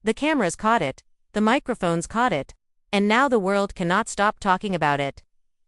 The cameras caught it, the microphones caught it, and now the world cannot stop talking about it.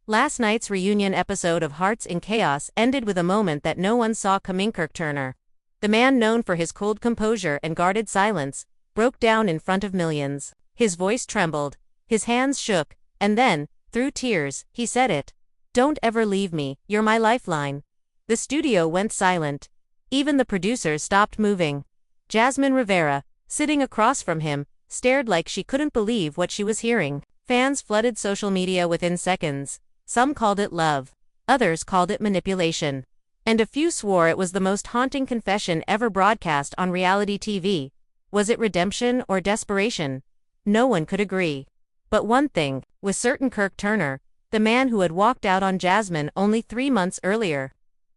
Last night's reunion episode of Hearts in Chaos ended with a moment that no one saw coming. Kirk Turner, the man known for his cold composure and guarded silence, broke down in front of millions. His voice trembled, his hands shook, and then, through tears, he said it. "Don't ever leave me, you're my lifeline." The studio went silent. Even the producers stopped moving. Jasmine Rivera, sitting across from him, stared like she couldn't believe what she was hearing. Fans flooded social media within seconds. Some called it love. Others called it manipulation. And a few swore it was the most haunting confession ever broadcast on reality TV. Was it redemption or desperation? No one could agree. But one thing was certain: Kirk Turner, the man who had walked out on Jasmine only 3 months earlier,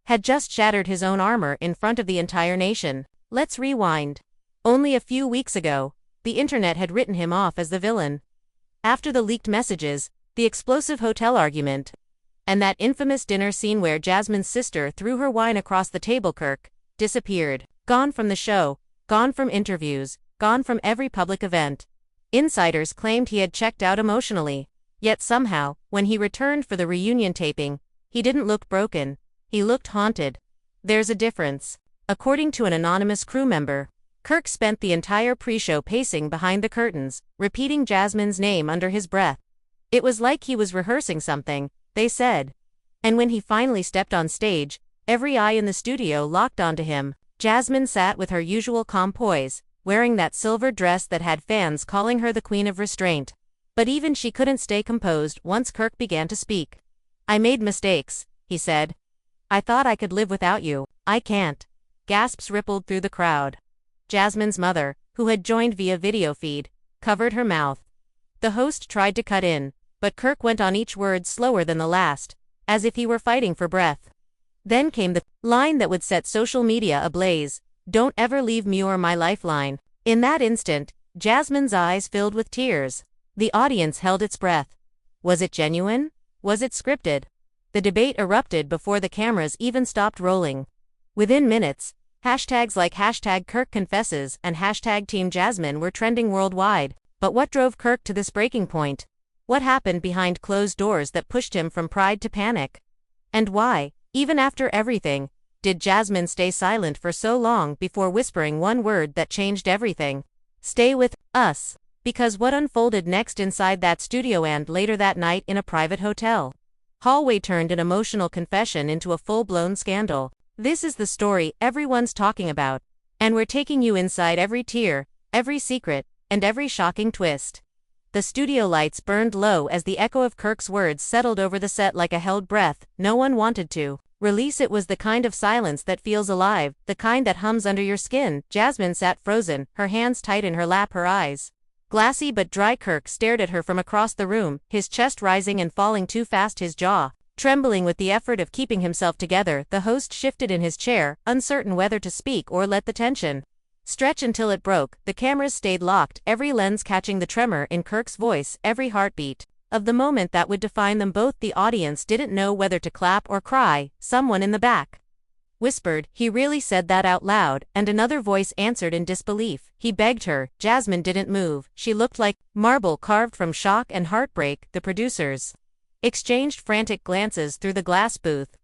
had just shattered his own armor in front of the entire nation. Let's rewind. Only a few weeks ago, the internet had written him off as the villain. After the leaked messages, the explosive hotel argument, and that infamous dinner scene where Jasmine's sister threw her wine across the table, Kirk disappeared. Gone from the show, gone from interviews, gone from every public event. Insiders claimed he had checked out emotionally. Yet somehow, when he returned for the reunion taping, he didn't look broken. He looked haunted. There's a difference. According to an anonymous crew member, Kirk spent the entire pre-show pacing behind the curtains, repeating Jasmine's name under his breath. It was like he was rehearsing something, they said. And when he finally stepped on stage, every eye in the studio locked onto him. Jasmine sat with her usual calm poise, wearing that silver dress that had fans calling her the queen of restraint. But even she couldn't stay composed once Kirk began to speak. "I made mistakes," he said. "I thought I could live without you. I can't." Gasps rippled through the crowd. Jasmine's mother, who had joined via video feed, covered her mouth. The host tried to cut in, but Kirk went on each word slower than the last, as if he were fighting for breath. Then came the line that would set social media ablaze: "Don't ever leave me, you're my lifeline." In that instant, Jasmine's eyes filled with tears. The audience held its breath. Was it genuine? Was it scripted? The debate erupted before the cameras even stopped rolling. Within minutes, hashtags like #KirkConfesses and #TeamJasmine were trending worldwide. But what drove Kirk to this breaking point? What happened behind closed doors that pushed him from pride to panic? And why, even after everything, did Jasmine stay silent for so long before whispering one word that changed everything? "Stay with us." Because what unfolded next inside that studio and later that night in a private hotel hallway turned an emotional confession into a full-blown scandal. This is the story everyone's talking about. And we're taking you inside every tear, every secret, and every shocking twist. The studio lights burned low as the echo of Kirk's words settled over the set like a held breath no one wanted to release. It was the kind of silence that feels alive, the kind that hums under your skin. Jasmine sat frozen, her hands tight in her lap, her eyes glassy but dry. Kirk stared at her from across the room, his chest rising and falling too fast, his jaw trembling with the effort of keeping himself together. The host shifted in his chair, uncertain whether to speak or let the tension stretch until it broke. The cameras stayed locked, every lens catching the tremor in Kirk's voice, every heartbeat of the moment that would define them both. The audience didn't know whether to clap or cry. Someone in the back whispered, "He really said that out loud," and another voice answered in disbelief, "He begged her." Jasmine didn't move. She looked like marble carved from shock and heartbreak. The producers exchanged frantic glances through the glass booth.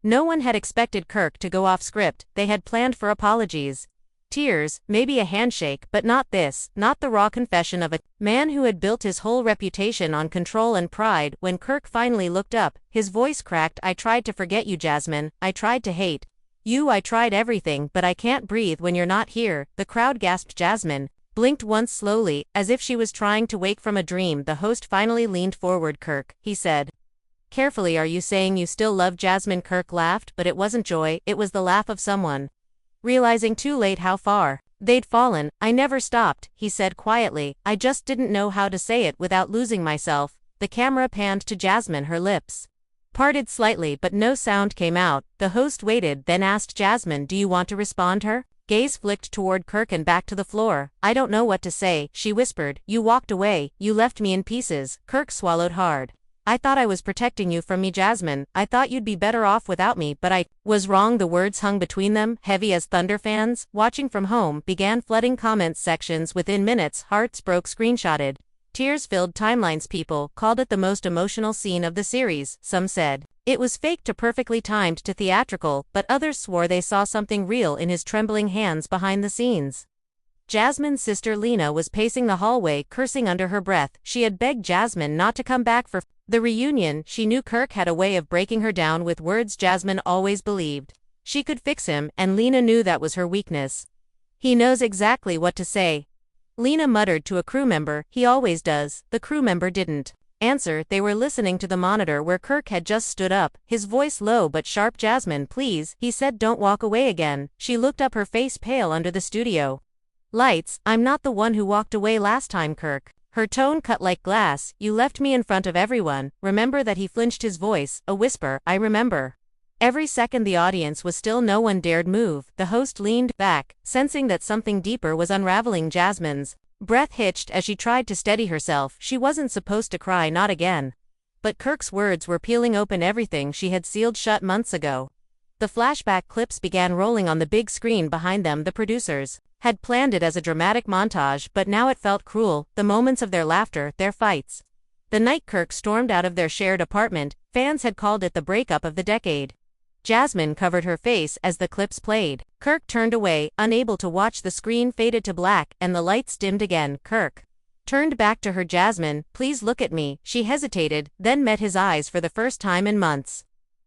No one had expected Kirk to go off script. They had planned for apologies, tears, maybe a handshake, but not this, not the raw confession of a man who had built his whole reputation on control and pride. When Kirk finally looked up, his voice cracked. "I tried to forget you, Jasmine. I tried to hate you. I tried everything, but I can't breathe when you're not here." The crowd gasped. Jasmine blinked once slowly, as if she was trying to wake from a dream. The host finally leaned forward. "Kirk," he said carefully, "are you saying you still love Jasmine?" Kirk laughed, but it wasn't joy, it was the laugh of someone realizing too late how far they'd fallen. "I never stopped," he said quietly. "I just didn't know how to say it without losing myself." The camera panned to Jasmine, her lips parted slightly but no sound came out. The host waited, then asked Jasmine, "Do you want to respond?" Her gaze flicked toward Kirk and back to the floor. "I don't know what to say," she whispered. "You walked away, you left me in pieces." Kirk swallowed hard. I thought I was protecting you from me, Jasmine. I thought you'd be better off without me, but I was wrong. The words hung between them, heavy as thunder. Fans, watching from home, began flooding comments sections within minutes. Hearts broke, screenshotted. Tears filled timelines. People called it the most emotional scene of the series. Some said it was fake to perfectly timed to theatrical, but others swore they saw something real in his trembling hands behind the scenes. Jasmine's sister Lena was pacing the hallway, cursing under her breath. She had begged Jasmine not to come back for the reunion. She knew Kirk had a way of breaking her down with words. Jasmine always believed she could fix him, and Lena knew that was her weakness. He knows exactly what to say, Lena muttered to a crew member. He always does. The crew member didn't answer. They were listening to the monitor where Kirk had just stood up, his voice low but sharp. Jasmine, please, he said, don't walk away again. She looked up, her face pale under the studio lights. I'm not the one who walked away last time, Kirk. Her tone cut like glass. You left me in front of everyone. Remember that? He flinched, his voice a whisper. I remember. Every second the audience was still. No one dared move. The host leaned back, sensing that something deeper was unraveling. Jasmine's breath hitched as she tried to steady herself. She wasn't supposed to cry, not again. But Kirk's words were peeling open everything she had sealed shut months ago. The flashback clips began rolling on the big screen behind them. The producers had planned it as a dramatic montage, but now it felt cruel. The moments of their laughter, their fights. The night Kirk stormed out of their shared apartment, fans had called it the breakup of the decade. Jasmine covered her face as the clips played. Kirk turned away, unable to watch. The screen faded to black, and the lights dimmed again. Kirk turned back to her. Jasmine, please look at me. She hesitated, then met his eyes for the first time in months.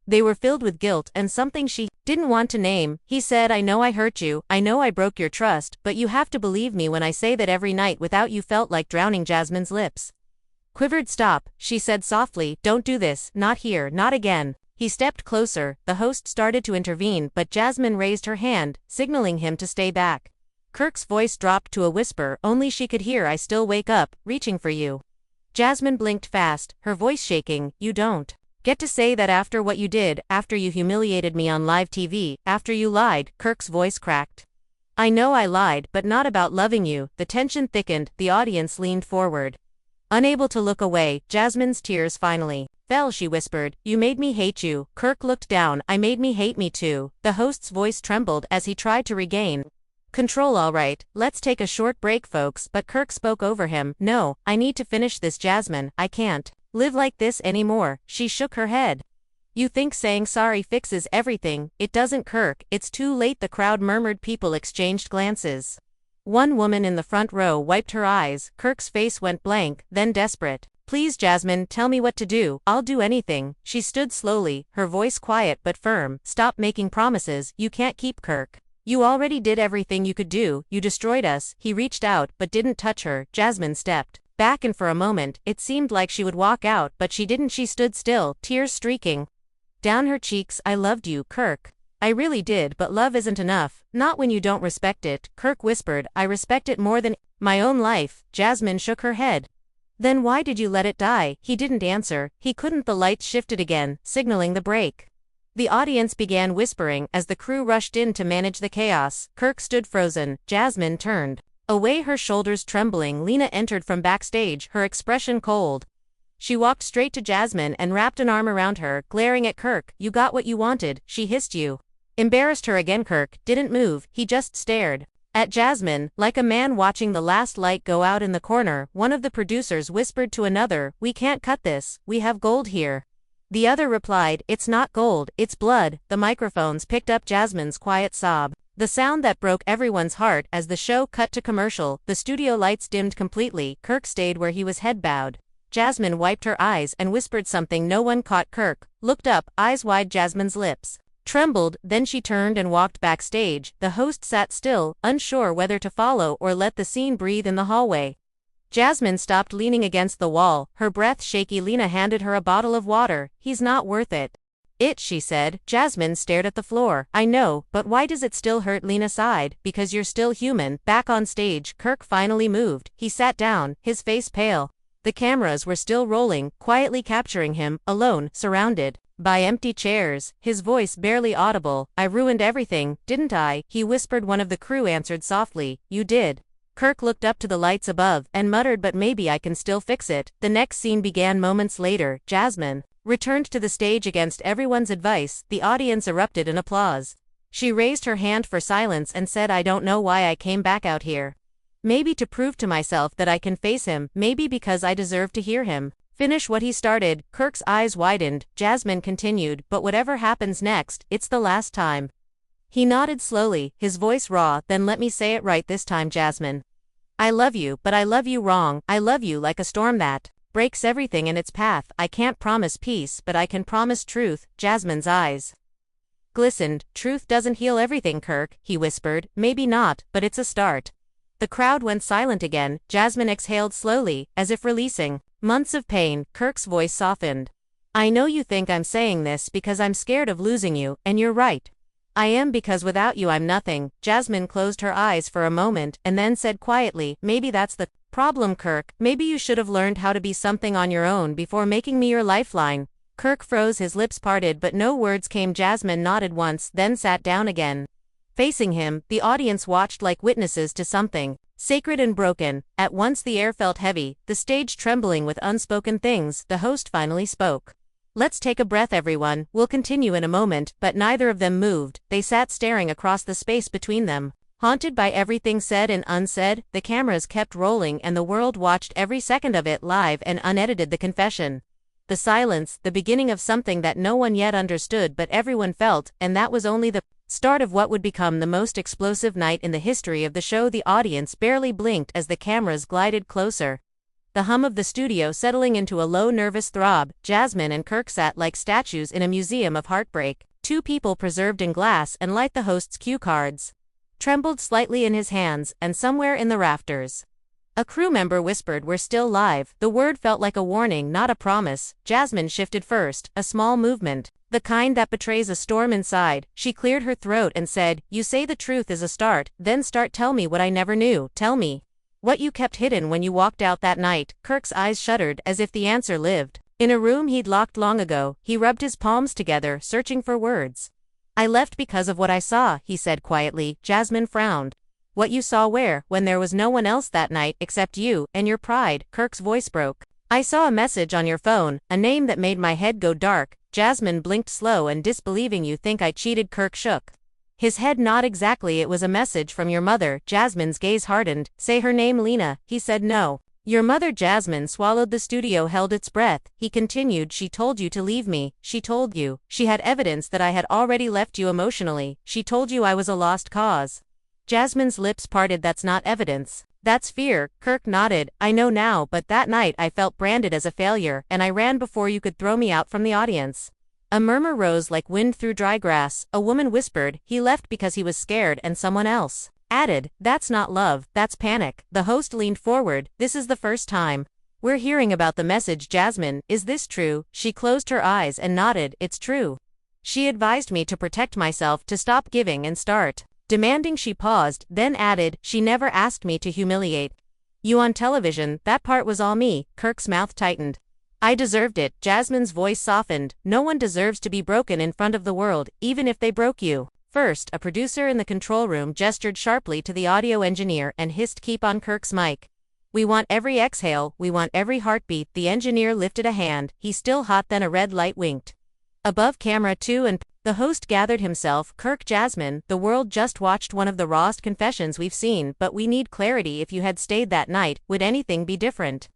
They were filled with guilt and something she didn't want to name. He said, I know I hurt you, I know I broke your trust, but you have to believe me when I say that every night without you felt like drowning. Jasmine's lips quivered. Stop, she said softly, don't do this, not here, not again. He stepped closer. The host started to intervene, but Jasmine raised her hand, signaling him to stay back. Kirk's voice dropped to a whisper only she could hear. I still wake up, reaching for you. Jasmine blinked fast, her voice shaking. You don't get to say that after what you did, after you humiliated me on live TV, after you lied. Kirk's voice cracked. I know I lied, but not about loving you. The tension thickened. The audience leaned forward, unable to look away. Jasmine's tears finally fell. She whispered, you made me hate you. Kirk looked down. I made me hate me too. The host's voice trembled as he tried to regain control. All right, let's take a short break, folks. But Kirk spoke over him. No, I need to finish this, Jasmine. I can't live like this anymore. She shook her head. You think saying sorry fixes everything? It doesn't, Kirk. It's too late. The crowd murmured. People exchanged glances. One woman in the front row wiped her eyes. Kirk's face went blank, then desperate. Please, Jasmine, tell me what to do. I'll do anything. She stood slowly, her voice quiet but firm. Stop making promises you can't keep, Kirk. You already did everything you could do. You destroyed us. He reached out but didn't touch her. Jasmine stepped back, and for a moment, it seemed like she would walk out, but she didn't. She stood still, tears streaking down her cheeks. I loved you, Kirk. I really did, but love isn't enough. Not when you don't respect it. Kirk whispered, I respect it more than my own life. Jasmine shook her head. Then why did you let it die? He didn't answer. He couldn't. The lights shifted again, signaling the break. The audience began whispering as the crew rushed in to manage the chaos. Kirk stood frozen. Jasmine turned away, her shoulders trembling. Lena entered from backstage, her expression cold. She walked straight to Jasmine and wrapped an arm around her, glaring at Kirk. You got what you wanted, she hissed. You embarrassed her again. Kirk didn't move. He just stared at Jasmine, like a man watching the last light go out in the corner. One of the producers whispered to another, we can't cut this, we have gold here. The other replied, it's not gold, it's blood. The microphones picked up Jasmine's quiet sob, the sound that broke everyone's heart. As the show cut to commercial, the studio lights dimmed completely. Kirk stayed where he was, head bowed. Jasmine wiped her eyes and whispered something no one caught. Kirk looked up, eyes wide. Jasmine's lips trembled, then she turned and walked backstage. The host sat still, unsure whether to follow or let the scene breathe in the hallway. Jasmine stopped, leaning against the wall, her breath shaky. Lena handed her a bottle of water. He's not worth it. She said. Jasmine stared at the floor. I know, but why does it still hurt? Lena sighed. Because you're still human. Back on stage, Kirk finally moved. He sat down, his face pale. The cameras were still rolling, quietly capturing him, alone, surrounded by empty chairs, his voice barely audible. I ruined everything, didn't I? He whispered. One of the crew answered softly, you did. Kirk looked up to the lights above and muttered, but maybe I can still fix it. The next scene began moments later. Jasmine returned to the stage against everyone's advice. The audience erupted in applause. She raised her hand for silence and said, I don't know why I came back out here. Maybe to prove to myself that I can face him, maybe because I deserve to hear him finish what he started. Kirk's eyes widened. Jasmine continued, but whatever happens next, it's the last time. He nodded slowly, his voice raw. Then let me say it right this time, Jasmine. I love you, but I love you wrong. I love you like a storm that breaks everything in its path. I can't promise peace, but I can promise truth. Jasmine's eyes glistened. Truth doesn't heal everything, Kirk, he whispered. Maybe not, but it's a start. The crowd went silent again. Jasmine exhaled slowly, as if releasing months of pain. Kirk's voice softened. I know you think I'm saying this because I'm scared of losing you, and you're right. I am, because without you I'm nothing. Jasmine closed her eyes for a moment and then said quietly, maybe that's the problem, Kirk. Maybe you should have learned how to be something on your own before making me your lifeline. Kirk froze, his lips parted, but no words came. Jasmine nodded once, then sat down again. Facing him, the audience watched like witnesses to something sacred and broken. At once the air felt heavy, the stage trembling with unspoken things. The host finally spoke. Let's take a breath, everyone. We'll continue in a moment. But neither of them moved. They sat staring across the space between them, haunted by everything said and unsaid. The cameras kept rolling and the world watched every second of it, live and unedited. The confession. The silence, the beginning of something that no one yet understood but everyone felt, and that was only the start of what would become the most explosive night in the history of the show. The audience barely blinked as the cameras glided closer, the hum of the studio settling into a low nervous throb. Jasmine and Kirk sat like statues in a museum of heartbreak, two people preserved in glass, and like the host's cue cards trembled slightly in his hands, and somewhere in the rafters a crew member whispered, we're still live. The word felt like a warning, not a promise. Jasmine shifted first, a small movement, the kind that betrays a storm inside. She cleared her throat and said, you say the truth is a start, then start. Tell me what I never knew. Tell me what you kept hidden when you walked out that night. Kirk's eyes shuddered as if the answer lived in a room he'd locked long ago. He rubbed his palms together, searching for words. I left because of what I saw, he said quietly. Jasmine frowned. What you saw where, when there was no one else that night except you and your pride? Kirk's voice broke. I saw a message on your phone, a name that made my head go dark. Jasmine blinked slow and disbelieving. You think I cheated? Kirk shook his head. Not exactly. It was a message from your mother. Jasmine's gaze hardened. Say her name, Lena. He said. No. Your mother. Jasmine swallowed. The studio held its breath. He continued. She told you to leave me. She told you she had evidence that I had already left you emotionally. She told you I was a lost cause. Jasmine's lips parted. That's not evidence. That's fear. Kirk nodded. I know now, but that night I felt branded as a failure, and I ran before you could throw me out from the audience. A murmur rose like wind through dry grass. A woman whispered, he left because he was scared, and someone else added, that's not love, that's panic. The host leaned forward. This is the first time we're hearing about the message. Jasmine, is this true? She closed her eyes and nodded. It's true. She advised me to protect myself, to stop giving and start demanding. She paused, then added, she never asked me to humiliate you on television. That part was all me. Kirk's mouth tightened. I deserved it. Jasmine's voice softened. No one deserves to be broken in front of the world, even if they broke you first. A producer in the control room gestured sharply to the audio engineer and hissed, keep on Kirk's mic. We want every exhale, we want every heartbeat. The engineer lifted a hand. He's still hot. Then a red light winked above camera 2 and the host gathered himself. Kirk, Jasmine, the world just watched one of the rawest confessions we've seen, but we need clarity. If you had stayed that night, would anything be different?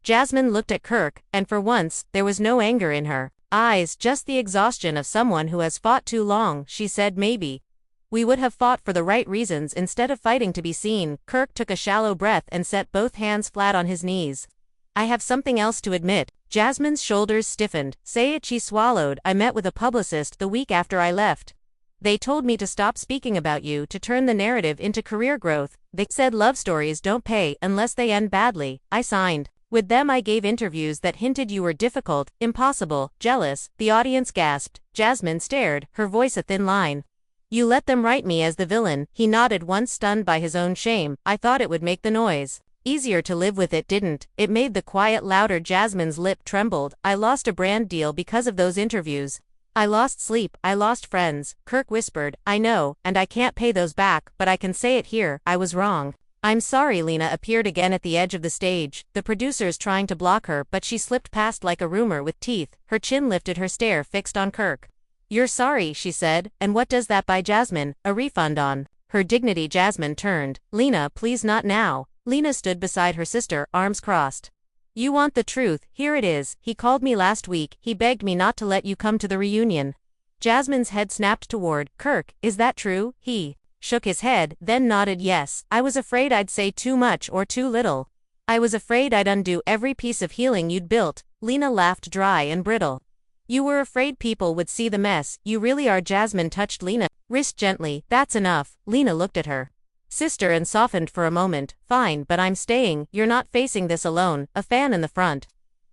Jasmine looked at Kirk, and for once, there was no anger in her eyes, just the exhaustion of someone who has fought too long. She said, maybe we would have fought for the right reasons instead of fighting to be seen. Kirk took a shallow breath and set both hands flat on his knees. I have something else to admit. Jasmine's shoulders stiffened. Say it. She swallowed. I met with a publicist the week after I left. They told me to stop speaking about you, to turn the narrative into career growth. They said love stories don't pay unless they end badly. I signed with them. I gave interviews that hinted you were difficult, impossible, jealous. The audience gasped. Jasmine stared, her voice a thin line. You let them write me as the villain. He nodded, once stunned by his own shame. I thought it would make the noise easier to live with. It didn't. It made the quiet louder. Jasmine's lip trembled. I lost a brand deal because of those interviews. I lost sleep. I lost friends. Kirk whispered, I know, and I can't pay those back, but I can say it here. I was wrong. I'm sorry. Lena appeared again at the edge of the stage, the producers trying to block her, but she slipped past like a rumor with teeth, her chin lifted, her stare fixed on Kirk. You're sorry, she said, and what does that buy Jasmine? A refund on her dignity. Jasmine turned. Lena, please, not now. Lena stood beside her sister, arms crossed. You want the truth? Here it is. He called me last week, he begged me not to let you come to the reunion. Jasmine's head snapped toward Kirk. Is that true? He shook his head, then nodded yes. I was afraid I'd say too much or too little. I was afraid I'd undo every piece of healing you'd built. Lena laughed dry and brittle. You were afraid people would see the mess, you really are. Jasmine touched Lena's wrist gently. That's enough. Lena looked at her sister and softened for a moment. Fine, but I'm staying. You're not facing this alone. A fan in the front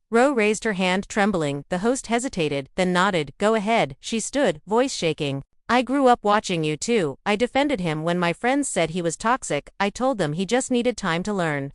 row raised her hand, trembling. The host hesitated, then nodded. Go ahead. She stood, voice shaking. I grew up watching you too. I defended him when my friends said he was toxic. I told them he just needed time to learn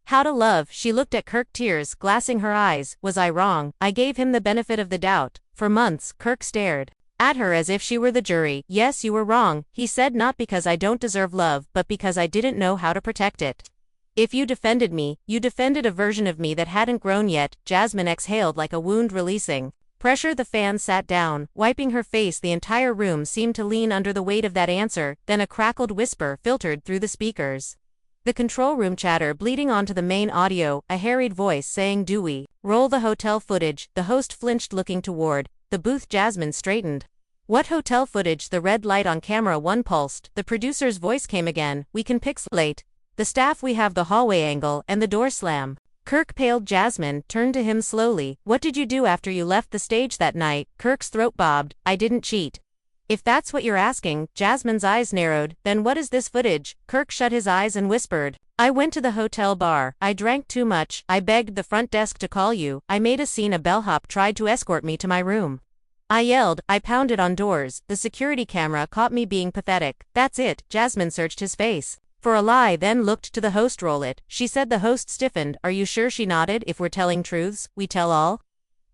how to love. She looked at Kirk, tears glassing her eyes. Was I wrong? I gave him the benefit of the doubt. For months, Kirk stared at her as if she were the jury. Yes, you were wrong, he said, not because I don't deserve love, but because I didn't know how to protect it. If you defended me, you defended a version of me that hadn't grown yet. Jasmine exhaled like a wound releasing pressure. The fan sat down, wiping her face. The entire room seemed to lean under the weight of that answer. Then a crackled whisper filtered through the speakers. The control room chatter bleeding onto the main audio, a harried voice saying, do we roll the hotel footage? The host flinched, looking toward the booth. Jasmine straightened. What hotel footage? The red light on camera one pulsed. The producer's voice came again. We can pixelate the staff. We have the hallway angle and the door slam. Kirk paled. Jasmine turned to him slowly. What did you do after you left the stage that night? Kirk's throat bobbed. I didn't cheat. If that's what you're asking. Jasmine's eyes narrowed. Then what is this footage? Kirk shut his eyes and whispered. I went to the hotel bar. I drank too much. I begged the front desk to call you. I made a scene. A bellhop tried to escort me to my room. I yelled. I pounded on doors. The security camera caught me being pathetic. That's it. Jasmine searched his face for a lie, then looked to the host. Roll it, she said. The host stiffened. Are you sure? She nodded. If we're telling truths, we tell all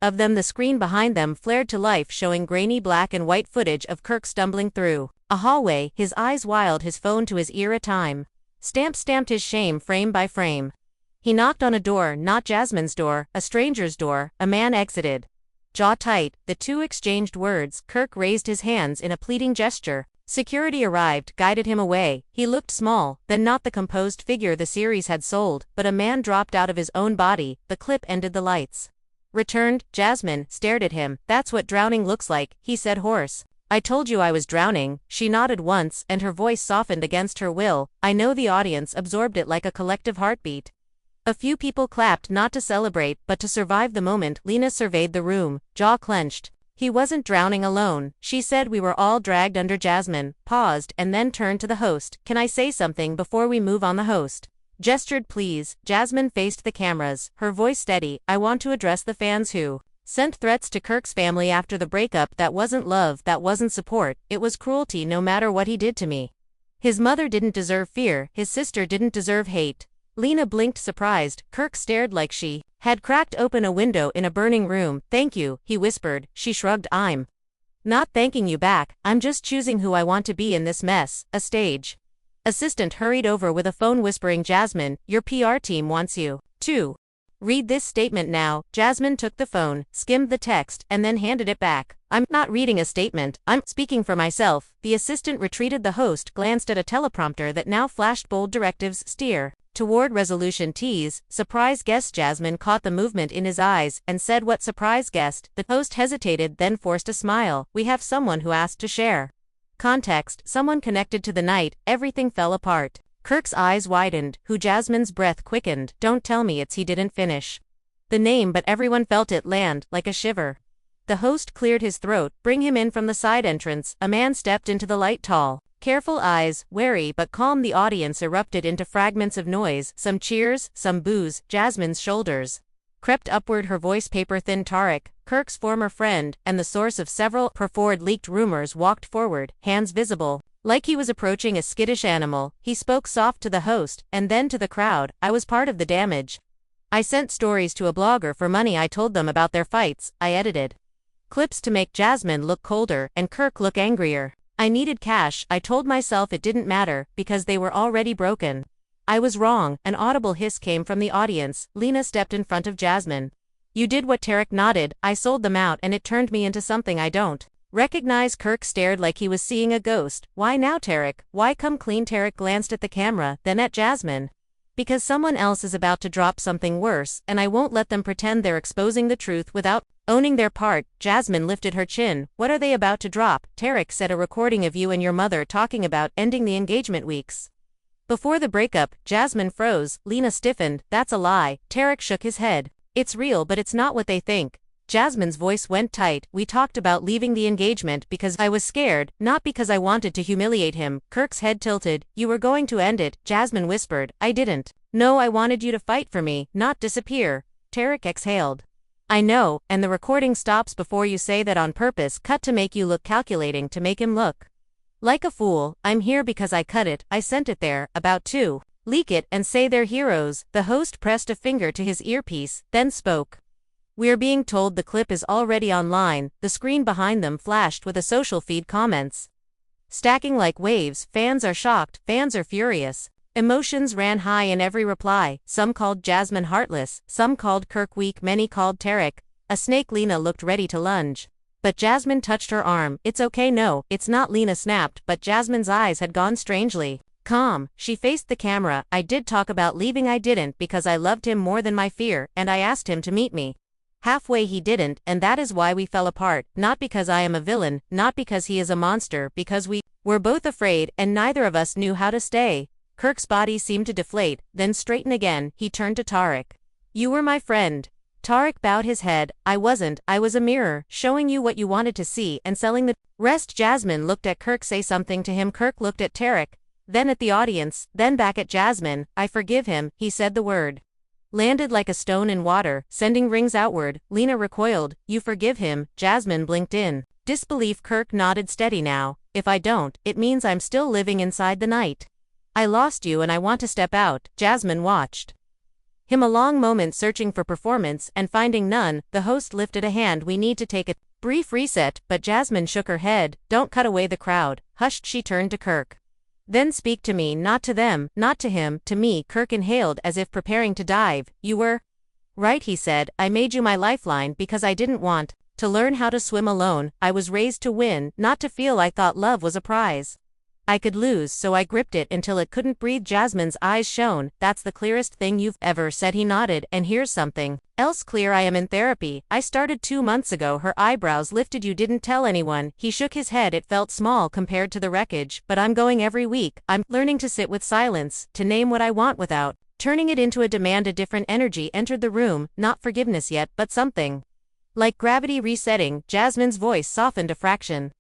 of them. The screen behind them flared to life, showing grainy black and white footage of Kirk stumbling through a hallway, his eyes wild, his phone to his ear. A time stamp stamped his shame frame by frame. He knocked on a door, not Jasmine's door, a stranger's door. A man exited. Jaw tight, the two exchanged words. Kirk raised his hands in a pleading gesture. Security arrived, guided him away. He looked small, then not the composed figure the series had sold, but a man dropped out of his own body. The clip ended. The lights returned. Jasmine stared at him. That's what drowning looks like, he said hoarse. I told you I was drowning. She nodded once, and her voice softened against her will. I know. The audience absorbed it like a collective heartbeat. A few people clapped, not to celebrate, but to survive the moment. Lena surveyed the room, jaw clenched. He wasn't drowning alone, she said. We were all dragged under. Jasmine paused and then turned to the host. Can I say something before we move on? The host gestured. Please. Jasmine faced the cameras, her voice steady. I want to address the fans who sent threats to Kirk's family after the breakup. That wasn't love, that wasn't support, it was cruelty. No matter what he did to me. His mother didn't deserve fear, his sister didn't deserve hate. Lena blinked, surprised. Kirk stared like she had cracked open a window in a burning room. Thank you, he whispered. She shrugged. I'm not thanking you back, I'm just choosing who I want to be in this mess. A stage assistant hurried over with a phone, whispering, Jasmine, your PR team wants you to read this statement now. Jasmine took the phone, skimmed the text, and then handed it back. I'm not reading a statement, I'm speaking for myself. The assistant retreated. The host glanced at a teleprompter that now flashed bold directives. Steer toward resolution. Tease surprise guest. Jasmine caught the movement in his eyes and said, what surprise guest? The host hesitated, then forced a smile. We have someone who asked to share context, someone connected to the night. Everything fell apart. Kirk's eyes widened, who? Jasmine's breath quickened. Don't tell me it's he. Didn't finish the name, but everyone felt it land like a shiver. The host cleared his throat. Bring him in from the side entrance. A man stepped into the light, tall, careful eyes, wary but calm. The audience erupted into fragments of noise, some cheers, some boos. Jasmine's shoulders crept upward, her voice paper thin. Tarek, Kirk's former friend, and the source of several performed leaked rumors, walked forward, hands visible, like he was approaching a skittish animal. He spoke soft to the host, and then to the crowd. I was part of the damage. I sent stories to a blogger for money. I told them about their fights. I edited clips to make Jasmine look colder, and Kirk look angrier. I needed cash. I told myself it didn't matter, because they were already broken. I was wrong. An audible hiss came from the audience. Lena stepped in front of Jasmine. You did what? Tarek nodded. I sold them out and it turned me into something I don't recognize. Kirk stared like he was seeing a ghost. Why now, Tarek? Why come clean? Tarek glanced at the camera, then at Jasmine. Because someone else is about to drop something worse, and I won't let them pretend they're exposing the truth without owning their part. Jasmine lifted her chin. What are they about to drop? Tarek said a recording of you and your mother talking about ending the engagement weeks before the breakup. Jasmine froze. Lena stiffened. That's a lie. Tarek shook his head. It's real, but it's not what they think. Jasmine's voice went tight. We talked about leaving the engagement because I was scared, not because I wanted to humiliate him. Kirk's head tilted. You were going to end it, Jasmine whispered. I didn't. No, I wanted you to fight for me, not disappear. Tarek exhaled. I know, and the recording stops before you say that on purpose. Cut to make you look calculating, to make him look like a fool. I'm here because I cut it. I sent it there, about to leak it and say they're heroes. The host pressed a finger to his earpiece, then spoke. We're being told the clip is already online. The screen behind them flashed with a social feed comments stacking like waves. Fans are shocked, fans are furious. Emotions ran high in every reply. Some called Jasmine heartless, some called Kirk weak, many called Tarek a snake. Lena looked ready to lunge, but Jasmine touched her arm. It's okay. No, it's not. Lena snapped, but Jasmine's eyes had gone strangely calm. She faced the camera. I did talk about leaving. I didn't because I loved him more than my fear, and I asked him to meet me halfway. He didn't, and that is why we fell apart. Not because I am a villain, not because he is a monster, because we were both afraid and neither of us knew how to stay. Kirk's body seemed to deflate, then straighten again. He turned to Tarek. You were my friend. Tarek bowed his head. I wasn't. I was a mirror, showing you what you wanted to see and selling the rest. Jasmine looked at Kirk. Say something to him. Kirk looked at Tarek, then at the audience, then back at Jasmine. I forgive him. He said the word landed like a stone in water, sending rings outward. Lena recoiled. You forgive him? Jasmine blinked in disbelief. Kirk nodded. Steady now. If I don't, it means I'm still living inside the night. I lost you and I want to step out. Jasmine watched him a long moment, searching for performance and finding none. The host lifted a hand. We need to take a brief reset, but Jasmine shook her head. Don't cut away the crowd. Hushed. She turned to Kirk. Then speak to me, not to them, not to him, to me. Kirk inhaled as if preparing to dive. You were right, he said. I made you my lifeline because I didn't want to learn how to swim alone. I was raised to win, not to feel. I thought love was a prize I could lose, so I gripped it until it couldn't breathe. Jasmine's eyes shone. That's the clearest thing you've ever said. He nodded. And here's something else clear. I am in therapy. I started 2 months ago. Her eyebrows lifted. You didn't tell anyone? He shook his head. It felt small compared to the wreckage, but I'm going every week. I'm learning to sit with silence, to name what I want without turning it into a demand. A different energy entered the room, not forgiveness yet, but something like gravity resetting. Jasmine's voice softened a fraction.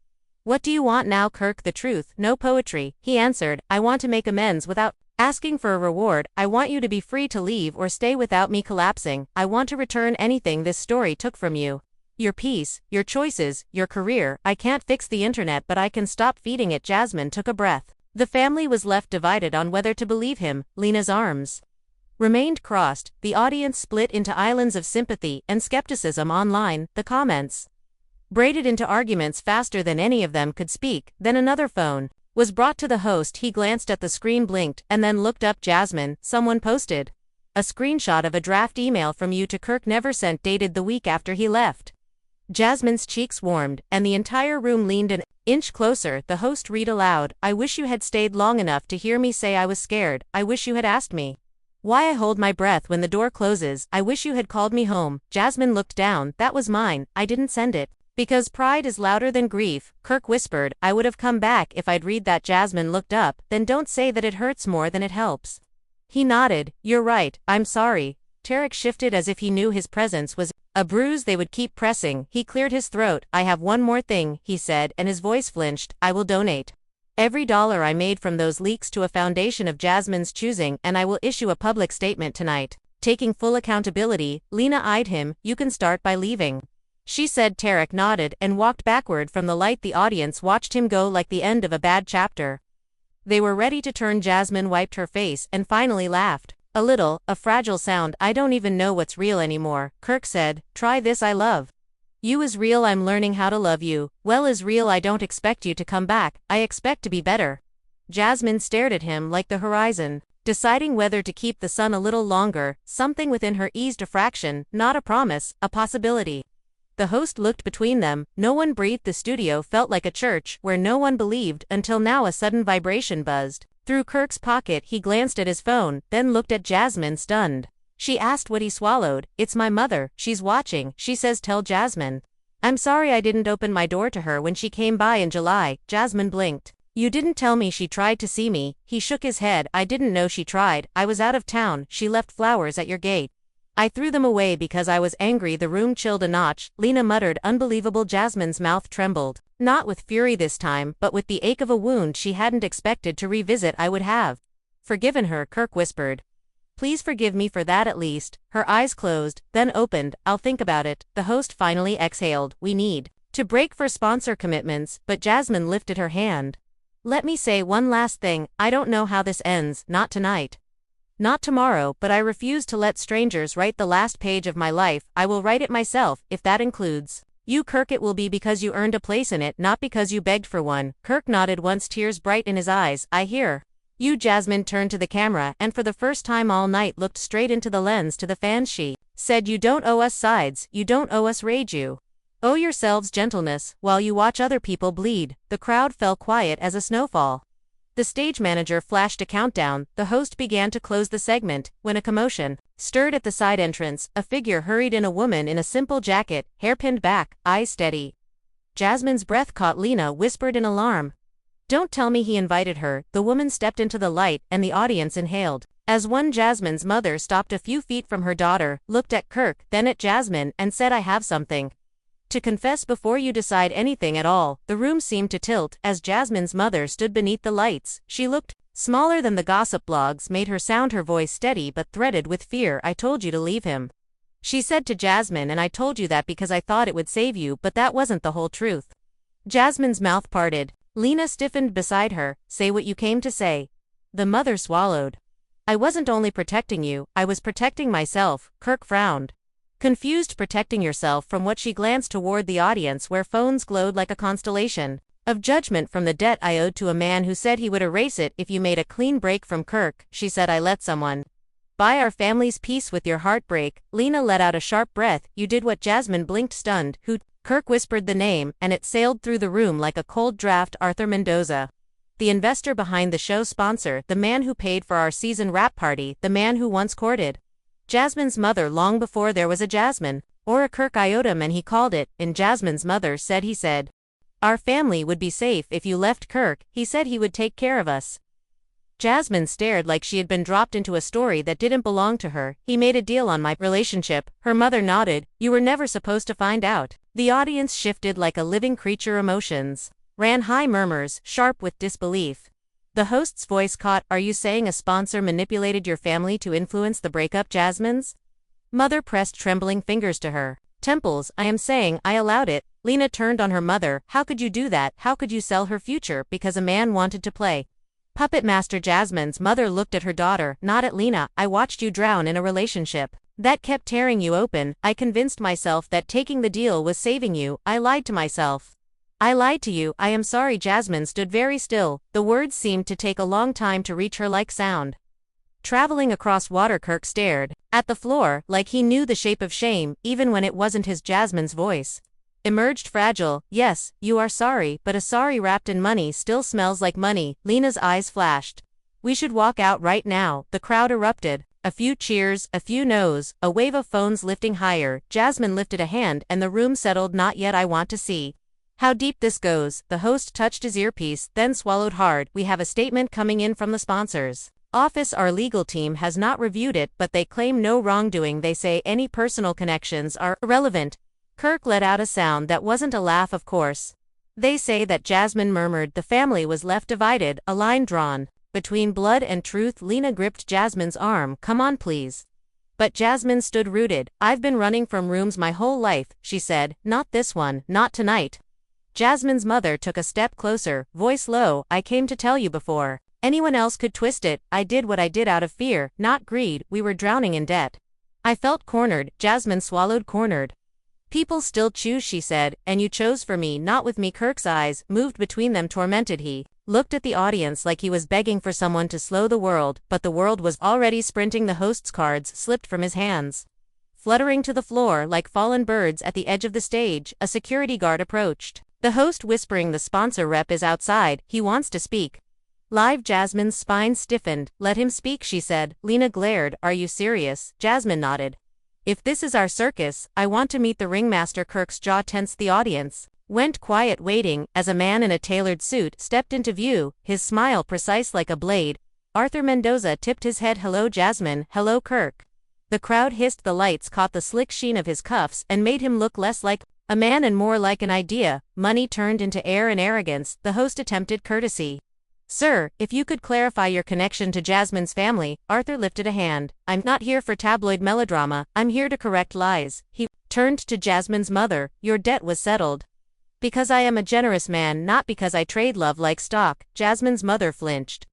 What do you want now, Kirk? The truth, no poetry. He answered. I want to make amends without asking for a reward. I want you to be free to leave or stay without me collapsing. I want to return anything this story took from you. Your peace, your choices, your career. I can't fix the internet, but I can stop feeding it. Jasmine took a breath. The family was left divided on whether to believe him. Lena's arms remained crossed. The audience split into islands of sympathy and skepticism. Online, the comments braided into arguments faster than any of them could speak. Then another phone was brought to the host. He glanced at the screen, blinked, and then looked up. Jasmine, someone posted a screenshot of a draft email from you to Kirk, never sent, dated the week after he left. Jasmine's cheeks warmed, and the entire room leaned an inch closer. The host read aloud. I wish you had stayed long enough to hear me say I was scared. I wish you had asked me why I hold my breath when the door closes. I wish you had called me home. Jasmine looked down. That was mine. I didn't send it because pride is louder than grief. Kirk whispered. I would have come back if I'd read that. Jasmine looked up. Then don't say that it hurts more than it helps. He nodded. You're right. I'm sorry. Tarek shifted as if he knew his presence was a bruise they would keep pressing. He cleared his throat. I have one more thing, he said, and his voice flinched. I will donate every dollar I made from those leaks to a foundation of Jasmine's choosing, and I will issue a public statement tonight, taking full accountability. Lena eyed him. You can start by leaving, she said. Tarek nodded and walked backward from the light. The audience watched him go like the end of a bad chapter. They were ready to turn. Jasmine wiped her face and finally laughed. A little, a fragile sound. I don't even know what's real anymore. Kirk said, try this. I love you is real. I'm learning how to love you. Well is real. I don't expect you to come back. I expect to be better. Jasmine stared at him like the horizon. deciding whether to keep the sun a little longer. Something within her eased a fraction, not a promise, a possibility. The host looked between them. No one breathed. The studio felt like a church where no one believed, until now a sudden vibration buzzed through Kirk's pocket. He glanced at his phone, then looked at Jasmine, stunned. She asked what he swallowed. "It's my mother, she's watching," she says. "Tell Jasmine. I'm sorry I didn't open my door to her when she came by in July." Jasmine blinked. "You didn't tell me she tried to see me." He shook his head. "I didn't know she tried. I was out of town. She left flowers at your gate. I threw them away because I was angry." The room chilled a notch. Lena muttered, "Unbelievable." Jasmine's mouth trembled. Not with fury this time, but with the ache of a wound she hadn't expected to revisit. "I would have forgiven her," Kirk whispered. "Please forgive me for that at least." Her eyes closed, then opened. "I'll think about it." The host finally exhaled. "We need to break for sponsor commitments," but Jasmine lifted her hand. "Let me say one last thing. I don't know how this ends, not tonight. Not tomorrow, but I refuse to let strangers write the last page of my life. I will write it myself, if that includes you, Kirk. It will be because you earned a place in it, not because you begged for one." Kirk nodded once, tears bright in his eyes. "I hear you." Jasmine turned to the camera and for the first time all night looked straight into the lens. To the fans she said, "You don't owe us sides, you don't owe us rage, you owe yourselves gentleness while you watch other people bleed." The crowd fell quiet as a snowfall. The stage manager flashed a countdown. The host began to close the segment, when a commotion stirred at the side entrance. A figure hurried in, a woman in a simple jacket, hair pinned back, eyes steady. Jasmine's breath caught. Lena whispered in alarm, "Don't tell me he invited her." The woman stepped into the light, and the audience inhaled as one. Jasmine's mother stopped a few feet from her daughter, looked at Kirk, then at Jasmine, and said, "I have something to confess before you decide anything at all." The room seemed to tilt as Jasmine's mother stood beneath the lights. She looked smaller than the gossip blogs made her sound, her voice steady but threaded with fear. "I told you to leave him," she said to Jasmine, "and I told you that because I thought it would save you, but that wasn't the whole truth." Jasmine's mouth parted. Lena stiffened beside her. "Say what you came to say." The mother swallowed. "I wasn't only protecting you, I was protecting myself." Kirk frowned. "Confused. Protecting yourself from what?" She glanced toward the audience where phones glowed like a constellation of judgment. "From the debt I owed to a man who said he would erase it if you made a clean break from Kirk," she said. "I let someone buy our family's peace with your heartbreak." Lena let out a sharp breath. "You did what?" Jasmine blinked, stunned. "Who?" Kirk whispered the name, and it sailed through the room like a cold draft. "Arthur Mendoza. The investor behind the show's sponsor, the man who paid for our season wrap party, the man who once courted Jasmine's mother long before there was a Jasmine or a Kirk. I owed him, and he called it in." Jasmine's mother said, "He said our family would be safe if you left Kirk. He said he would take care of us." Jasmine stared like she had been dropped into a story that didn't belong to her. "He made a deal on my relationship." Her mother nodded. "You were never supposed to find out." The audience shifted like a living creature. Emotions ran high, murmurs sharp with disbelief. The host's voice caught. "Are you saying a sponsor manipulated your family to influence the breakup?" Jasmine's mother pressed trembling fingers to her temples. "I am saying I allowed it." Lena turned on her mother. "How could you do that? How could you sell her future because a man wanted to play puppet master?" Jasmine's mother looked at her daughter, not at Lena. "I watched you drown in a relationship that kept tearing you open. I convinced myself that taking the deal was saving you. I lied to myself. I lied to you. I am sorry." Jasmine stood very still. The words seemed to take a long time to reach her like sound traveling across water. Kirk stared at the floor like he knew the shape of shame, even when it wasn't his. Jasmine's voice emerged fragile. "Yes, you are sorry, but a sorry wrapped in money still smells like money." Lena's eyes flashed. "We should walk out right now." The crowd erupted. A few cheers, a few no's, a wave of phones lifting higher. Jasmine lifted a hand and the room settled. "Not yet. I want to see how deep this goes." The host touched his earpiece, then swallowed hard. "We have a statement coming in from the sponsors office. Our legal team has not reviewed it, but they claim no wrongdoing. They say any personal connections are irrelevant." Kirk let out a sound that wasn't a laugh, of course. "They say that." Jasmine murmured. The family was left divided, a line drawn between blood and truth. Lena gripped Jasmine's arm. "Come on, please." But Jasmine stood rooted. "I've been running from rooms my whole life," she said. "Not this one, not tonight." Jasmine's mother took a step closer, voice low. "I came to tell you before anyone else could twist it. I did what I did out of fear, not greed. We were drowning in debt. I felt cornered." Jasmine swallowed. "Cornered? People still choose," she said, "and you chose for me, not with me." Kirk's eyes moved between them, tormented. He looked at the audience like he was begging for someone to slow the world, but the world was already sprinting. The host's cards slipped from his hands. Fluttering to the floor like fallen birds at the edge of the stage, a security guard approached. The host whispering, "The sponsor rep is outside, he wants to speak." Live. Jasmine's spine stiffened. "Let him speak," she said. Lena glared. "Are you serious?" Jasmine nodded. "If this is our circus, I want to meet the ringmaster." Kirk's jaw tensed. The audience went quiet, waiting, as a man in a tailored suit stepped into view, his smile precise like a blade. Arthur Mendoza tipped his head. "Hello, Jasmine." "Hello, Kirk." The crowd hissed. The lights caught the slick sheen of his cuffs and made him look less like a man and more like an idea. Money turned into air and arrogance. The host attempted courtesy. "Sir, if you could clarify your connection to Jasmine's family." Arthur lifted a hand. "I'm not here for tabloid melodrama, I'm here to correct lies." He turned to Jasmine's mother. "Your debt was settled. Because I am a generous man, not because I trade love like stock." Jasmine's mother flinched.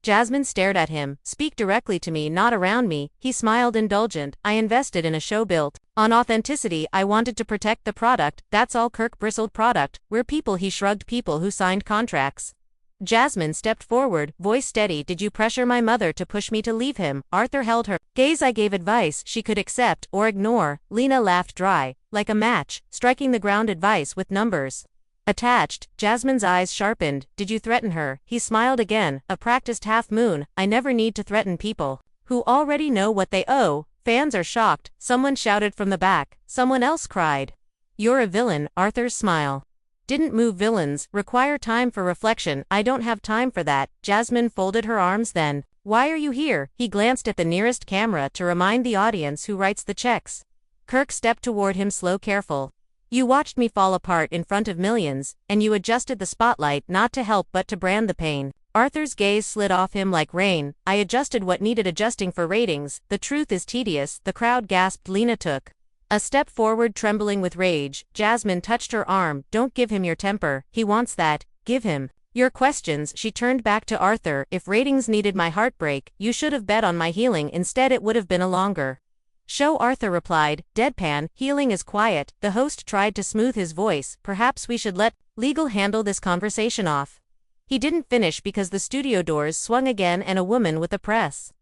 Jasmine stared at him. "Speak directly to me, not around me." He smiled indulgent. "I invested in a show built on authenticity. I wanted to protect the product, that's all." Kirk bristled. "Product? We're people." He shrugged. "People who signed contracts." Jasmine stepped forward, voice steady. "Did you pressure my mother to push me to leave him?" Arthur held her gaze. "I gave advice she could accept or ignore." Lena laughed dry, like a match, striking the ground. "Advice with numbers attached." Jasmine's eyes sharpened. "Did you threaten her?" He smiled again, a practiced half moon. "I never need to threaten people who already know what they owe." Fans are shocked. Someone shouted from the back. Someone else cried, "You're a villain." Arthur's smile didn't move. "Villains require time for reflection. I don't have time for that." Jasmine folded her arms. "Then why are you here?" He glanced at the nearest camera to remind the audience who writes the checks. Kirk stepped toward him, slow, careful. "You watched me fall apart in front of millions, and you adjusted the spotlight not to help but to brand the pain." Arthur's gaze slid off him like rain. "I adjusted what needed adjusting for ratings. The truth is tedious." The crowd gasped. Lena took a step forward, trembling with rage. Jasmine touched her arm. "Don't give him your temper. He wants that. Give him your questions." She turned back to Arthur. "If ratings needed my heartbreak, you should have bet on my healing instead. It would have been a longer show." Arthur replied, deadpan. "Healing is quiet." The host tried to smooth his voice. "Perhaps we should let legal handle this conversation off." He didn't finish because the studio doors swung again and a woman with a press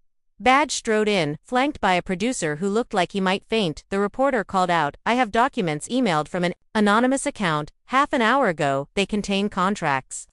badge strode in, flanked by a producer who looked like he might faint. The reporter called out, "I have documents emailed from an anonymous account half an hour ago. They contain contracts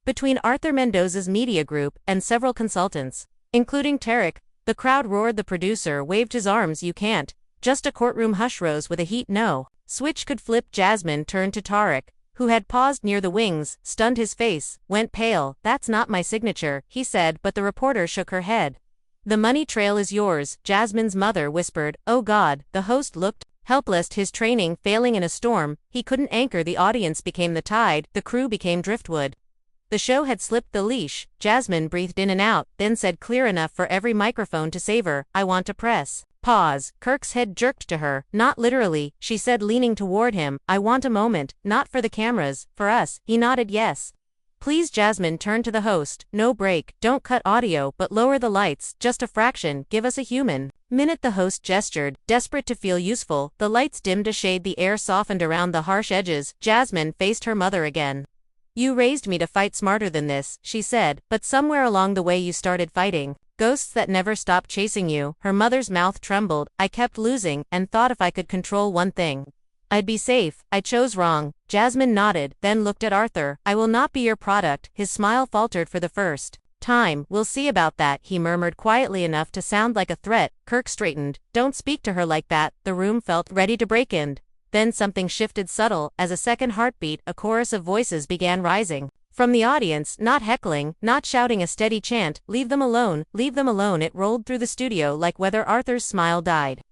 between Arthur Mendoza's media group and several consultants, including Tarek." The crowd roared. The producer waved his arms. "You can't." Just a courtroom hush. Rose with a heat no switch could flip. Jasmine turned to Tarek, who had paused near the wings, stunned. His face went pale. "That's not my signature," he said, but the reporter shook her head. "The money trail is yours." Jasmine's mother whispered, "Oh God." The host looked helpless, his training failing in a storm. He couldn't anchor. The audience became the tide, the crew became driftwood. The show had slipped the leash. Jasmine breathed in and out, then said clear enough for every microphone to savor, "I want to press pause." Kirk's head jerked to her. "Not literally," she said, leaning toward him. "I want a moment, not for the cameras, for us." He nodded yes. "Please." Jasmine turned to the host. "No break, don't cut audio, but lower the lights, just a fraction, give us a human minute." The host gestured, desperate to feel useful. The lights dimmed a shade, the air softened around the harsh edges. Jasmine faced her mother again. "You raised me to fight smarter than this," she said, "but somewhere along the way you started fighting ghosts that never stopped chasing you." Her mother's mouth trembled. "I kept losing, and thought if I could control one thing, I'd be safe. I chose wrong." Jasmine nodded, then looked at Arthur. "I will not be your product." His smile faltered for the first time. "We'll see about that," he murmured quietly enough to sound like a threat. Kirk straightened. "Don't speak to her like that." The room felt ready to break in. Then something shifted, subtle as a second heartbeat. A chorus of voices began rising from the audience, not heckling, not shouting, a steady chant, "Leave them alone, leave them alone." It rolled through the studio like weather. Arthur's smile died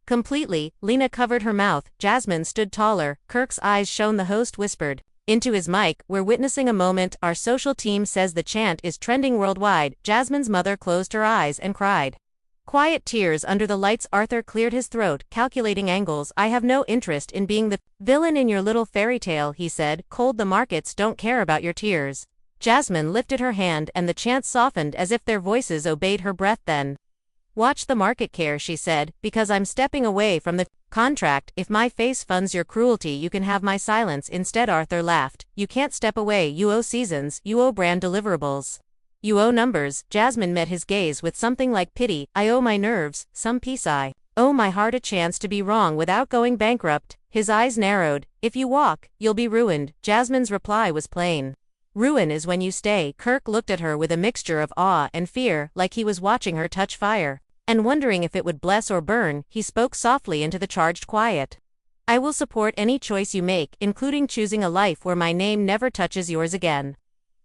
completely. Lena covered her mouth. Jasmine stood taller. Kirk's eyes shone. The host whispered into his mic, "We're witnessing a moment. Our social team says the chant is trending worldwide." Jasmine's mother closed her eyes and cried quiet tears under the lights. Arthur cleared his throat, calculating angles. "I have no interest in being the villain in your little fairy tale," he said, cold. "The markets don't care about your tears." Jasmine lifted her hand and the chant softened as if their voices obeyed her breath. Then Watch the market care, she said, because I'm stepping away from the contract. If my face funds your cruelty, you can have my silence instead. Arthur laughed. You can't step away. You owe seasons, you owe brand deliverables. You owe numbers. Jasmine met his gaze with something like pity. I owe my nerves, some peace. I owe my heart a chance to be wrong without going bankrupt. His eyes narrowed. If you walk, you'll be ruined. Jasmine's reply was plain. Ruin is when you stay. Kirk looked at her with a mixture of awe and fear, like he was watching her touch fire. And wondering if it would bless or burn, he spoke softly into the charged quiet. I will support any choice you make, including choosing a life where my name never touches yours again.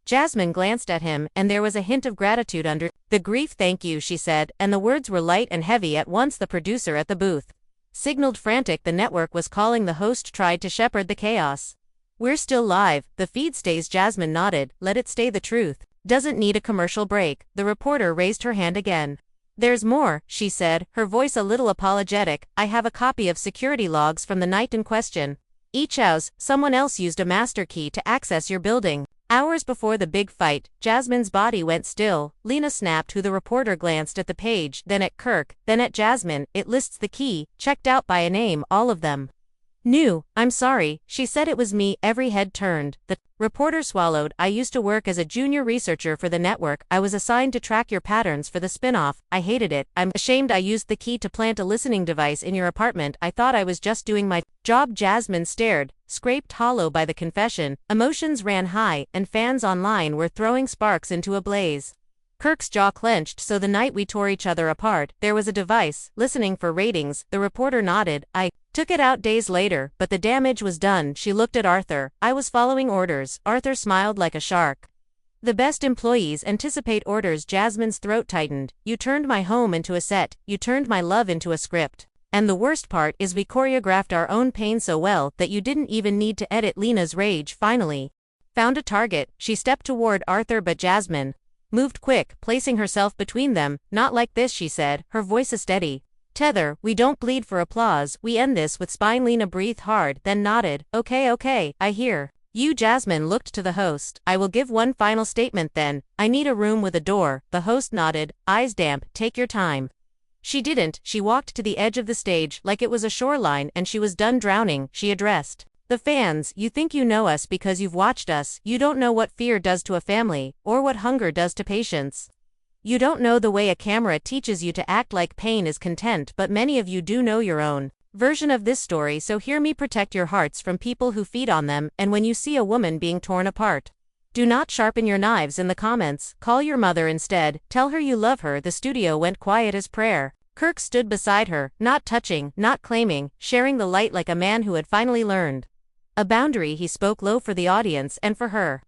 Jasmine glanced at him, and there was a hint of gratitude under the grief. Thank you, she said, and the words were light and heavy at once. The producer at the booth signaled frantic. The network was calling. The host tried to shepherd the chaos. We're still live. The feed stays. Jasmine nodded. Let it stay. The truth doesn't need a commercial break. The reporter raised her hand again. There's more, she said, her voice a little apologetic. I have a copy of security logs from the night in question. Each house, someone else used a master key to access your building. Hours before the big fight, Jasmine's body went still. Lena snapped. Who? The reporter glanced at the page, then at Kirk, then at Jasmine. It lists the key, checked out by a name, all of them. New. I'm sorry, she said. It was me. Every head turned. The reporter swallowed. I used to work as a junior researcher for the network. I was assigned to track your patterns for the spin-off. I hated it. I'm ashamed I used the key to plant a listening device in your apartment. I thought I was just doing my job. Jasmine stared, scraped hollow by the confession. Emotions ran high, and fans online were throwing sparks into a blaze. Kirk's jaw clenched. So the night we tore each other apart, there was a device, listening for ratings. The reporter nodded. I took it out days later, but the damage was done. She looked at Arthur. I was following orders. Arthur smiled like a shark. The best employees anticipate orders. Jasmine's throat tightened. You turned my home into a set. You turned my love into a script. And the worst part is we choreographed our own pain so well that you didn't even need to edit. Lena's rage finally found a target. She stepped toward Arthur, but Jasmine moved quick, placing herself between them. Not like this, she said, her voice a steady tether. We don't bleed for applause. We end this with spine. Lena breathed hard, then nodded. Okay, I hear you. Jasmine looked to the host. I will give one final statement then. I need a room with a door. The host nodded, eyes damp. Take your time. She didn't. She walked to the edge of the stage like it was a shoreline, and she was done drowning. She addressed the fans. You think you know us because you've watched us. You don't know what fear does to a family, or what hunger does to patience. You don't know the way a camera teaches you to act like pain is content, but many of you do know your own version of this story. So hear me. Protect your hearts from people who feed on them, and when you see a woman being torn apart, do not sharpen your knives in the comments. Call your mother instead. Tell her you love her. The studio went quiet as prayer. Kirk stood beside her, not touching, not claiming, sharing the light like a man who had finally learned a boundary. He spoke low for the audience and for her.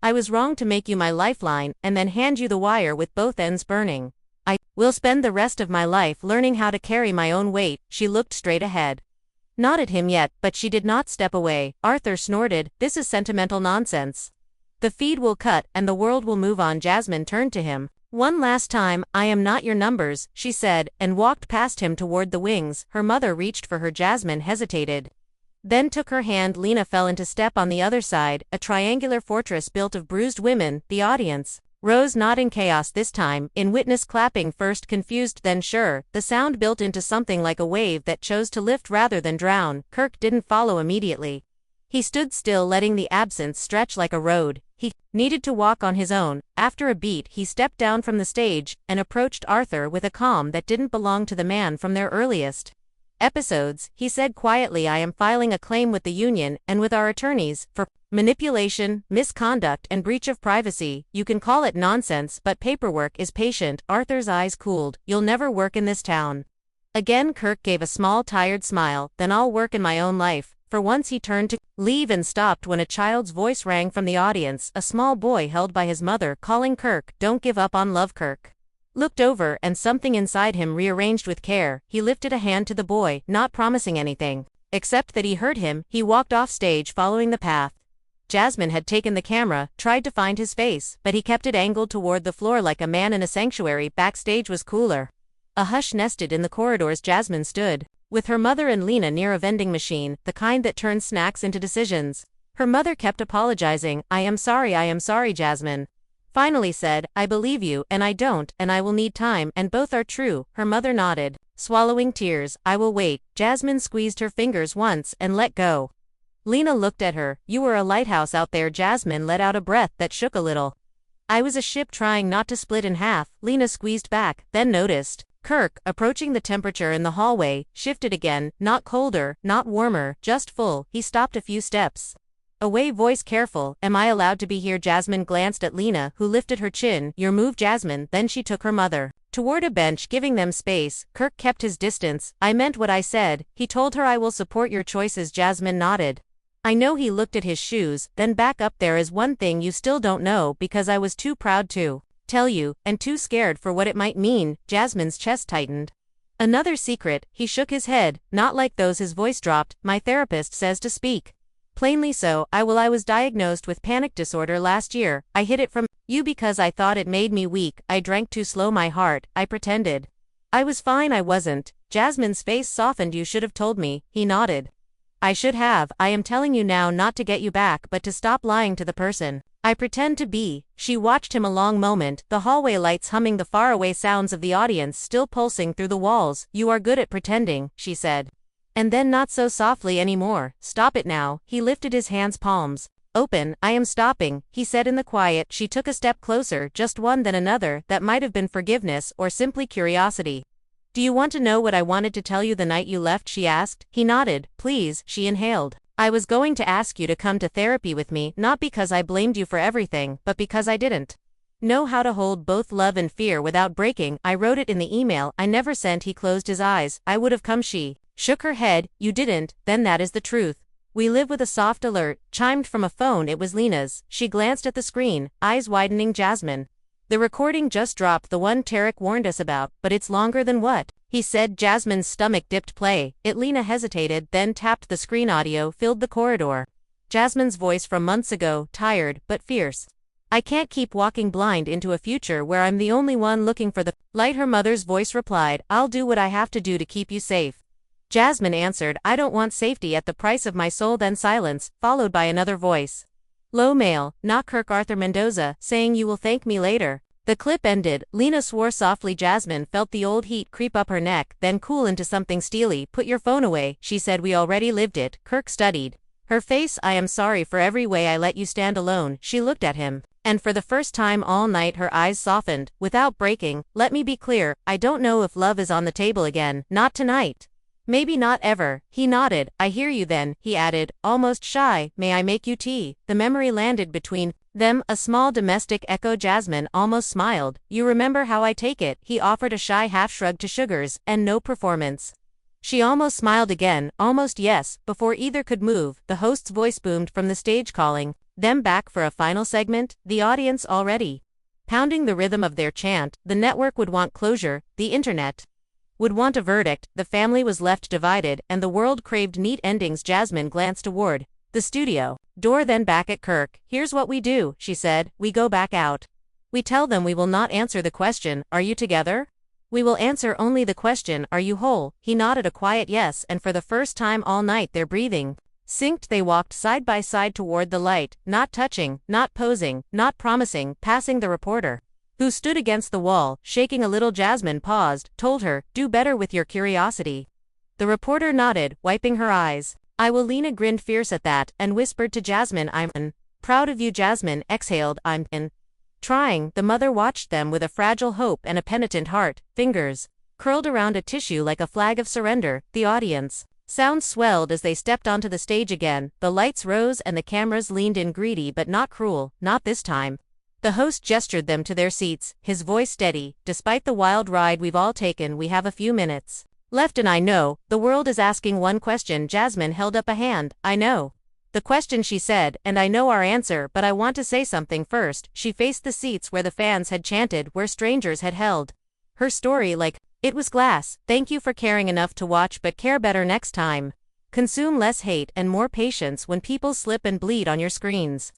I was wrong to make you my lifeline, and then hand you the wire with both ends burning. I will spend the rest of my life learning how to carry my own weight. She looked straight ahead. Not at him yet, but she did not step away. Arthur snorted. This is sentimental nonsense. The feed will cut, and the world will move on. Jasmine turned to him. One last time. I am not your numbers, she said, and walked past him toward the wings. Her mother reached for her. Jasmine hesitated, then took her hand. Lena fell into step on the other side, a triangular fortress built of bruised women. The audience rose, not in chaos this time, in witness clapping, first confused, then sure. The sound built into something like a wave that chose to lift rather than drown. Kirk didn't follow immediately. He stood still, letting the absence stretch like a road. He needed to walk on his own. After a beat, he stepped down from the stage and approached Arthur with a calm that didn't belong to the man from their earliest episodes. He said quietly, I am filing a claim with the union and with our attorneys for manipulation, misconduct, and breach of privacy. You can call it nonsense, but paperwork is patient. Arthur's eyes cooled. You'll never work in this town again. Kirk gave a small, tired smile. Then I'll work in my own life. For once he turned to leave and stopped when a child's voice rang from the audience, a small boy held by his mother calling Kirk. Don't give up on love. Kirk looked over, and something inside him rearranged with care. He lifted a hand to the boy, not promising anything, except that he heard him. He walked off stage, following the path. Jasmine had taken the camera, tried to find his face, but he kept it angled toward the floor like a man in a sanctuary. Backstage was cooler. A hush nested in the corridors. Jasmine stood with her mother and Lena near a vending machine, the kind that turns snacks into decisions. Her mother kept apologizing. I am sorry, Jasmine. Finally said, I believe you, and I don't, and I will need time, and both are true. Her mother nodded. Swallowing tears, I will wait. Jasmine squeezed her fingers once and let go. Lena looked at her. You were a lighthouse out there. Jasmine let out a breath that shook a little. I was a ship trying not to split in half. Lena squeezed back, then noticed. Kirk, approaching the temperature in the hallway, shifted again, not colder, not warmer, just full. He stopped a few steps away, voice careful. Am I allowed to be here? Jasmine glanced at Lena, who lifted her chin. Your move, Jasmine. Then she took her mother toward a bench, giving them space. Kirk kept his distance. I meant what I said. He told her I will support your choices. Jasmine nodded. I know. He looked at his shoes, then back up. There is one thing you still don't know because I was too proud to tell you, and too scared for what it might mean. Jasmine's chest tightened. Another secret. He shook his head, not like those. His voice dropped. My therapist says to speak plainly, so I was diagnosed with panic disorder last year. I hid it from you because I thought it made me weak. I drank too slow. My heart. I pretended I was fine. I wasn't. Jasmine's face softened. You should have told me. He nodded. I should have. I am telling you now, not to get you back, but to stop lying to the person I pretend to be. She watched him a long moment, the hallway lights humming, the faraway sounds of the audience still pulsing through the walls. You are good at pretending, she said. And then not so softly anymore. Stop it now. He lifted his hands, palms open. I am stopping, he said in the quiet. She took a step closer, just one, then another. That might have been forgiveness or simply curiosity. Do you want to know what I wanted to tell you the night you left? She asked. He nodded. Please, she inhaled. I was going to ask you to come to therapy with me, not because I blamed you for everything, but because I didn't know how to hold both love and fear without breaking. I wrote it in the email I never sent. He closed his eyes. I would have come. She shook her head. You didn't. Then that is the truth. We live with a soft alert chimed from a phone. It was Lena's. She glanced at the screen, eyes widening. Jasmine. The recording just dropped, the one Tarek warned us about, but it's longer than what he said. Jasmine's stomach dipped. Play it. Lena hesitated, then tapped the screen. Audio filled the corridor. Jasmine's voice from months ago, tired, but fierce. I can't keep walking blind into a future where I'm the only one looking for the light. Her mother's voice replied, I'll do what I have to do to keep you safe. Jasmine answered, I don't want safety at the price of my soul. Then silence, followed by another voice. Low male, not Kirk. Arthur Mendoza, saying you will thank me later. The clip ended. Lena swore softly. Jasmine felt the old heat creep up her neck, then cool into something steely. Put your phone away, she said. We already lived it. Kirk studied her face. I am sorry for every way I let you stand alone. She looked at him, and for the first time all night her eyes softened. Without breaking, let me be clear, I don't know if love is on the table again. Not tonight. Maybe not ever. He nodded. I hear you. Then, he added, almost shy, may I make you tea? The memory landed between them, a small domestic echo. Jasmine almost smiled. You remember how I take it? He offered a shy half shrug to Sugars, and no performance. She almost smiled again, almost yes. Before either could move, the host's voice boomed from the stage, calling them back for a final segment. The audience already pounding the rhythm of their chant. The network would want closure, the internet would want a verdict. The family was left divided, and the world craved neat endings. Jasmine glanced toward the studio door, then back at Kirk. Here's what we do, she said. We go back out. We tell them we will not answer the question, are you together? We will answer only the question, are you whole? He nodded a quiet yes, and for the first time all night their breathing synced. They walked side by side toward the light, not touching, not posing, not promising, passing the reporter, who stood against the wall, shaking a little. Jasmine paused, told her, do better with your curiosity. The reporter nodded, wiping her eyes. I will. Lena grinned fierce at that, and whispered to Jasmine, I'm proud of you. Jasmine exhaled, I'm trying. The mother watched them with a fragile hope and a penitent heart, fingers curled around a tissue like a flag of surrender. The audience sounds swelled as they stepped onto the stage again. The lights rose and the cameras leaned in, greedy but not cruel, not this time. The host gestured them to their seats, his voice steady. Despite the wild ride we've all taken, we have a few minutes left, and I know the world is asking one question. Jasmine held up a hand. I know the question, she said, and I know our answer, but I want to say something first. She faced the seats where the fans had chanted, where strangers had held her story like it was glass. Thank you for caring enough to watch, but care better next time. Consume less hate and more patience when people slip and bleed on your screens.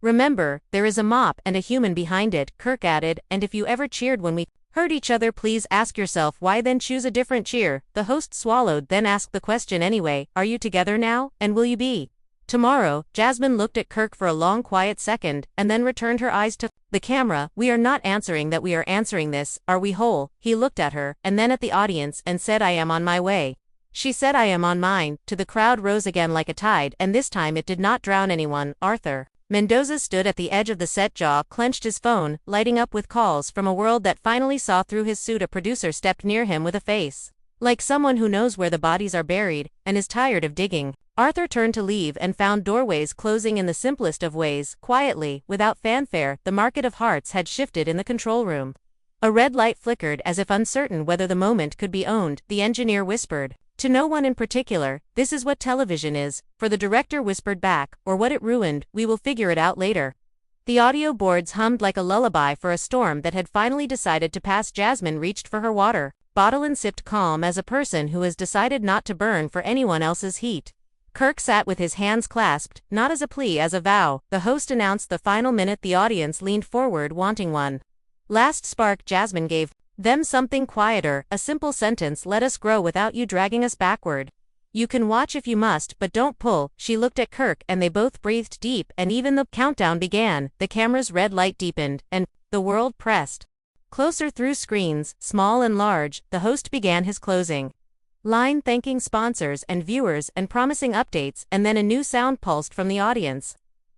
Remember, there is a mop and a human behind it, Kirk added, and if you ever cheered when we hurt each other, please ask yourself why, then choose a different cheer. The host swallowed, then asked the question anyway, are you together now, and will you be Tomorrow, Jasmine looked at Kirk for a long quiet second, and then returned her eyes to the camera. We are not answering that we are answering this, are we whole? He looked at her, and then at the audience, and said I am on my way. She said I am on mine. To the crowd rose again like a tide, and this time it did not drown anyone. Arthur Mendoza stood at the edge of the set, jaw clenched, his phone lighting up with calls from a world that finally saw through his suit. A producer stepped near him with a face like someone who knows where the bodies are buried, and is tired of digging. Arthur turned to leave and found doorways closing in the simplest of ways, quietly, without fanfare. The market of hearts had shifted in the control room. A red light flickered as if uncertain whether the moment could be owned. The engineer whispered, to no one in particular, this is what television is, for the director whispered back, or what it ruined, we will figure it out later. The audio boards hummed like a lullaby for a storm that had finally decided to pass. Jasmine reached for her water bottle and sipped, calm as a person who has decided not to burn for anyone else's heat. Kirk sat with his hands clasped, not as a plea, as a vow. The host announced the final minute. The audience leaned forward, wanting one last spark. Jasmine gave them something quieter, a simple sentence, let us grow without you dragging us backward. You can watch if you must, but don't pull. She looked at Kirk, and they both breathed deep, and even the countdown began. The camera's red light deepened, and the world pressed closer through screens, small and large. The host began his closing line, thanking sponsors and viewers and promising updates, and then a new sound pulsed from the audience.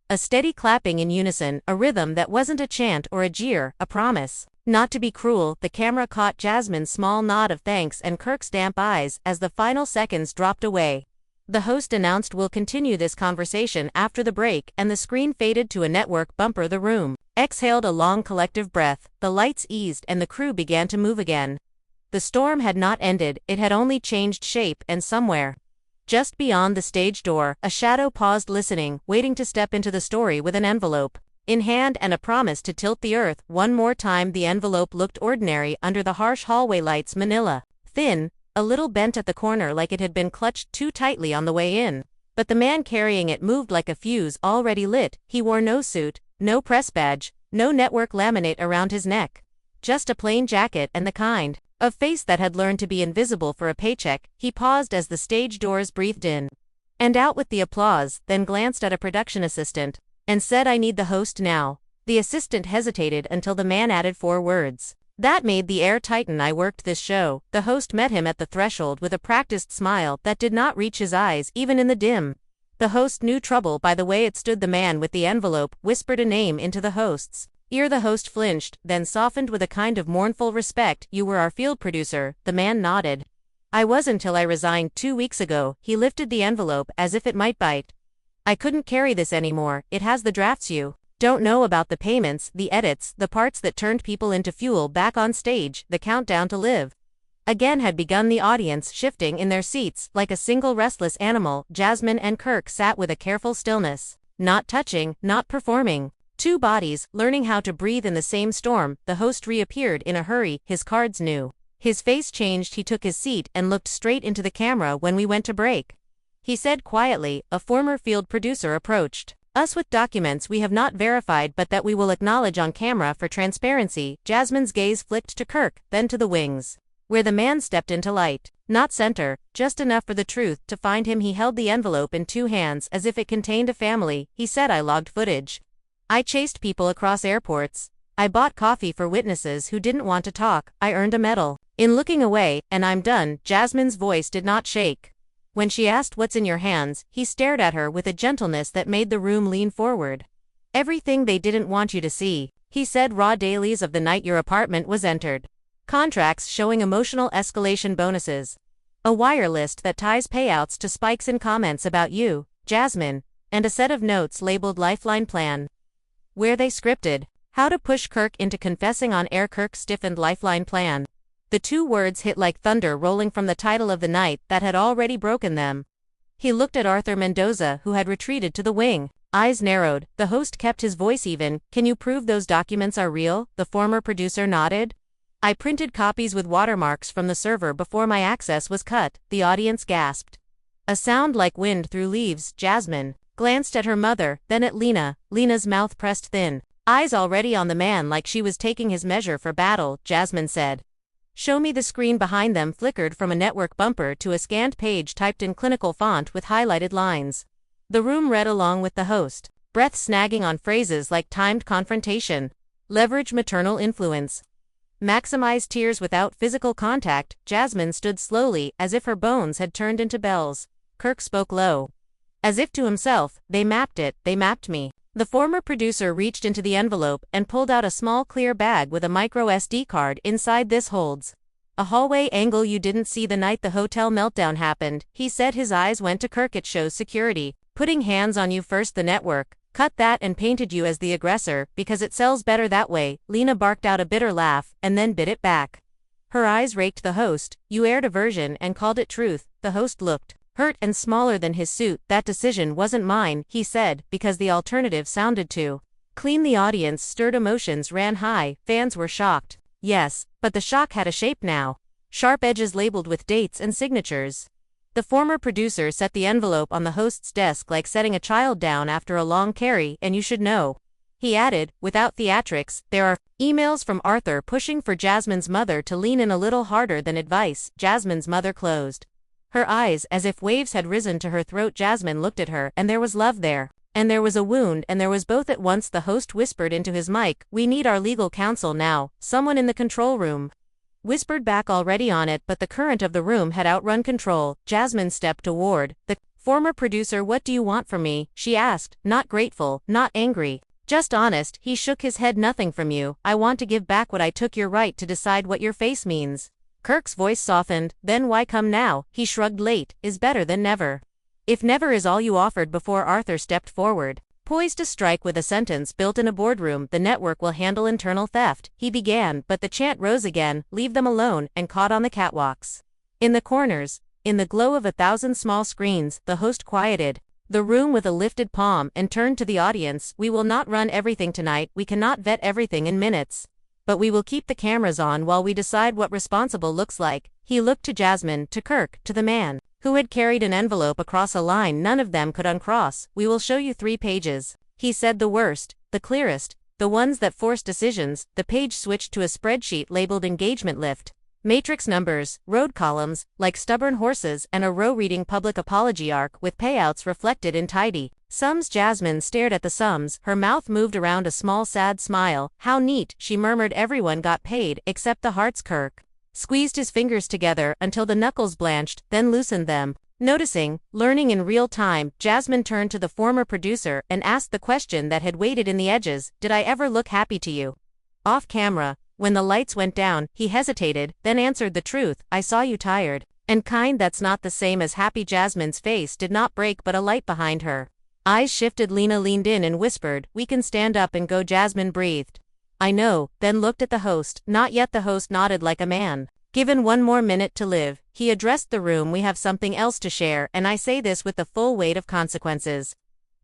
A steady clapping in unison, a rhythm that wasn't a chant or a jeer, a promise not to be cruel. The camera caught Jasmine's small nod of thanks and Kirk's damp eyes as the final seconds dropped away. The host announced, we'll continue this conversation after the break, and the screen faded to a network bumper. The room exhaled a long collective breath, the lights eased and the crew began to move again. The storm had not ended, it had only changed shape, and somewhere just beyond the stage door, a shadow paused, listening, waiting to step into the story with an envelope in hand and a promise to tilt the earth one more time. The envelope looked ordinary under the harsh hallway lights, manila, thin, a little bent at the corner like it had been clutched too tightly on the way in. But the man carrying it moved like a fuse already lit. He wore no suit, no press badge, no network laminate around his neck. Just a plain jacket and the kind of face that had learned to be invisible for a paycheck. He paused as the stage doors breathed in and out with the applause, then glanced at a production assistant and said, I need the host now. The assistant hesitated until the man added 4 words. That made the air tighten. I worked this show. The host met him at the threshold with a practiced smile that did not reach his eyes even in the dim. The host knew trouble by the way it stood. The man with the envelope whispered a name into the host's ear. The host flinched, then softened with a kind of mournful respect. You were our field producer. The man nodded. I was until I resigned 2 weeks ago. He lifted the envelope as if it might bite. I couldn't carry this anymore. It has the drafts you don't know about, the payments, the edits, the parts that turned people into fuel back on stage. The countdown to live again had begun. The audience shifting in their seats like a single restless animal. Jasmine and Kirk sat with a careful stillness, not touching, not performing. 2 bodies learning how to breathe in the same storm. The host reappeared in a hurry, his cards new. His face changed. He took his seat and looked straight into the camera. When we went to break, he said quietly, a former field producer approached us with documents we have not verified but that we will acknowledge on camera for transparency. Jasmine's gaze flicked to Kirk, then to the wings, where the man stepped into light. Not center, just enough for the truth to find him. He held the envelope in 2 hands as if it contained a family. He said, I logged footage. I chased people across airports. I bought coffee for witnesses who didn't want to talk. I earned a medal in looking away, and I'm done. Jasmine's voice did not shake. When she asked, what's in your hands, he stared at her with a gentleness that made the room lean forward. Everything they didn't want you to see, he said. Raw dailies of the night your apartment was entered. Contracts showing emotional escalation bonuses. A wire list that ties payouts to spikes in comments about you, Jasmine, and a set of notes labeled Lifeline plan. Where they scripted how to push Kirk into confessing on air. Kirk stiffened. Lifeline plan. The 2 words hit like thunder rolling from the title of the night that had already broken them. He looked at Arthur Mendoza, who had retreated to the wing. Eyes narrowed. The host kept his voice even. Can you prove those documents are real? The former producer nodded. I printed copies with watermarks from the server before my access was cut. The audience gasped. A sound like wind through leaves. Jasmine glanced at her mother, then at Lena. Lena's mouth pressed thin, eyes already on the man like she was taking his measure for battle. Jasmine said, show me. The screen behind them flickered from a network bumper to a scanned page typed in clinical font with highlighted lines. The room read along with the host, breath snagging on phrases like timed confrontation, leverage maternal influence, maximize tears without physical contact. Jasmine stood slowly, as if her bones had turned into bells. Kirk spoke low, as if to himself, they mapped me. The former producer reached into the envelope and pulled out a small clear bag with a micro SD card inside. This holds a hallway angle you didn't see the night the hotel meltdown happened, he said. His eyes went to Kirk. It shows security, putting hands on you first. The network cut that and painted you as the aggressor, because it sells better that way. Lena barked out a bitter laugh, and then bit it back. Her eyes raked the host. You aired a version and called it truth. The host looked hurt and smaller than his suit. That decision wasn't mine, he said, because the alternative sounded too clean. The audience stirred, emotions ran high, fans were shocked. Yes, but the shock had a shape now. Sharp edges labeled with dates and signatures. The former producer set the envelope on the host's desk like setting a child down after a long carry. And you should know, he added, without theatrics, there are emails from Arthur pushing for Jasmine's mother to lean in a little harder than advice. Jasmine's mother closed her eyes as if waves had risen to her throat. Jasmine looked at her, and there was love there. And there was a wound, and there was both at once. The host whispered into his mic, we need our legal counsel now. Someone in the control room whispered back, already on it, but the current of the room had outrun control. Jasmine stepped toward the former producer. What do you want from me? She asked, not grateful, not angry, just honest. He shook his head. Nothing from you. I want to give back what I took. Your right to decide what your face means. Kirk's voice softened. Then why come now? He shrugged. Late is better than never. If never is all you offered. Before Arthur stepped forward, poised to strike with a sentence built in a boardroom, the network will handle internal theft, he began, but the chant rose again, leave them alone, and caught on the catwalks, in the corners, in the glow of 1,000 small screens. The host quieted the room with a lifted palm and turned to the audience. We will not run everything tonight, we cannot vet everything in minutes, but we will keep the cameras on while we decide what responsible looks like. He looked to Jasmine, to Kirk, to the man who had carried an envelope across a line none of them could uncross. We will show you 3 pages, he said. The worst, the clearest, the ones that force decisions. The page switched to a spreadsheet labeled engagement lift, matrix numbers, road columns, like stubborn horses, and a row reading public apology arc with payouts reflected in tidy sums. Jasmine stared at the sums, her mouth moved around a small sad smile. How neat, she murmured. Everyone got paid, except the hearts. Kirk squeezed his fingers together until the knuckles blanched, then loosened them. Noticing, learning in real time, Jasmine turned to the former producer and asked the question that had waited in the edges, did I ever look happy to you? Off camera, when the lights went down, he hesitated, then answered the truth, I saw you tired and kind. That's not the same as happy. Jasmine's face did not break, but a light behind her eyes shifted. Lena leaned in and whispered, we can stand up and go. Jasmine breathed, I know, then looked at the host. Not yet. The host nodded like a man given 1 more minute to live. He addressed the room. We have something else to share, and I say this with the full weight of consequences.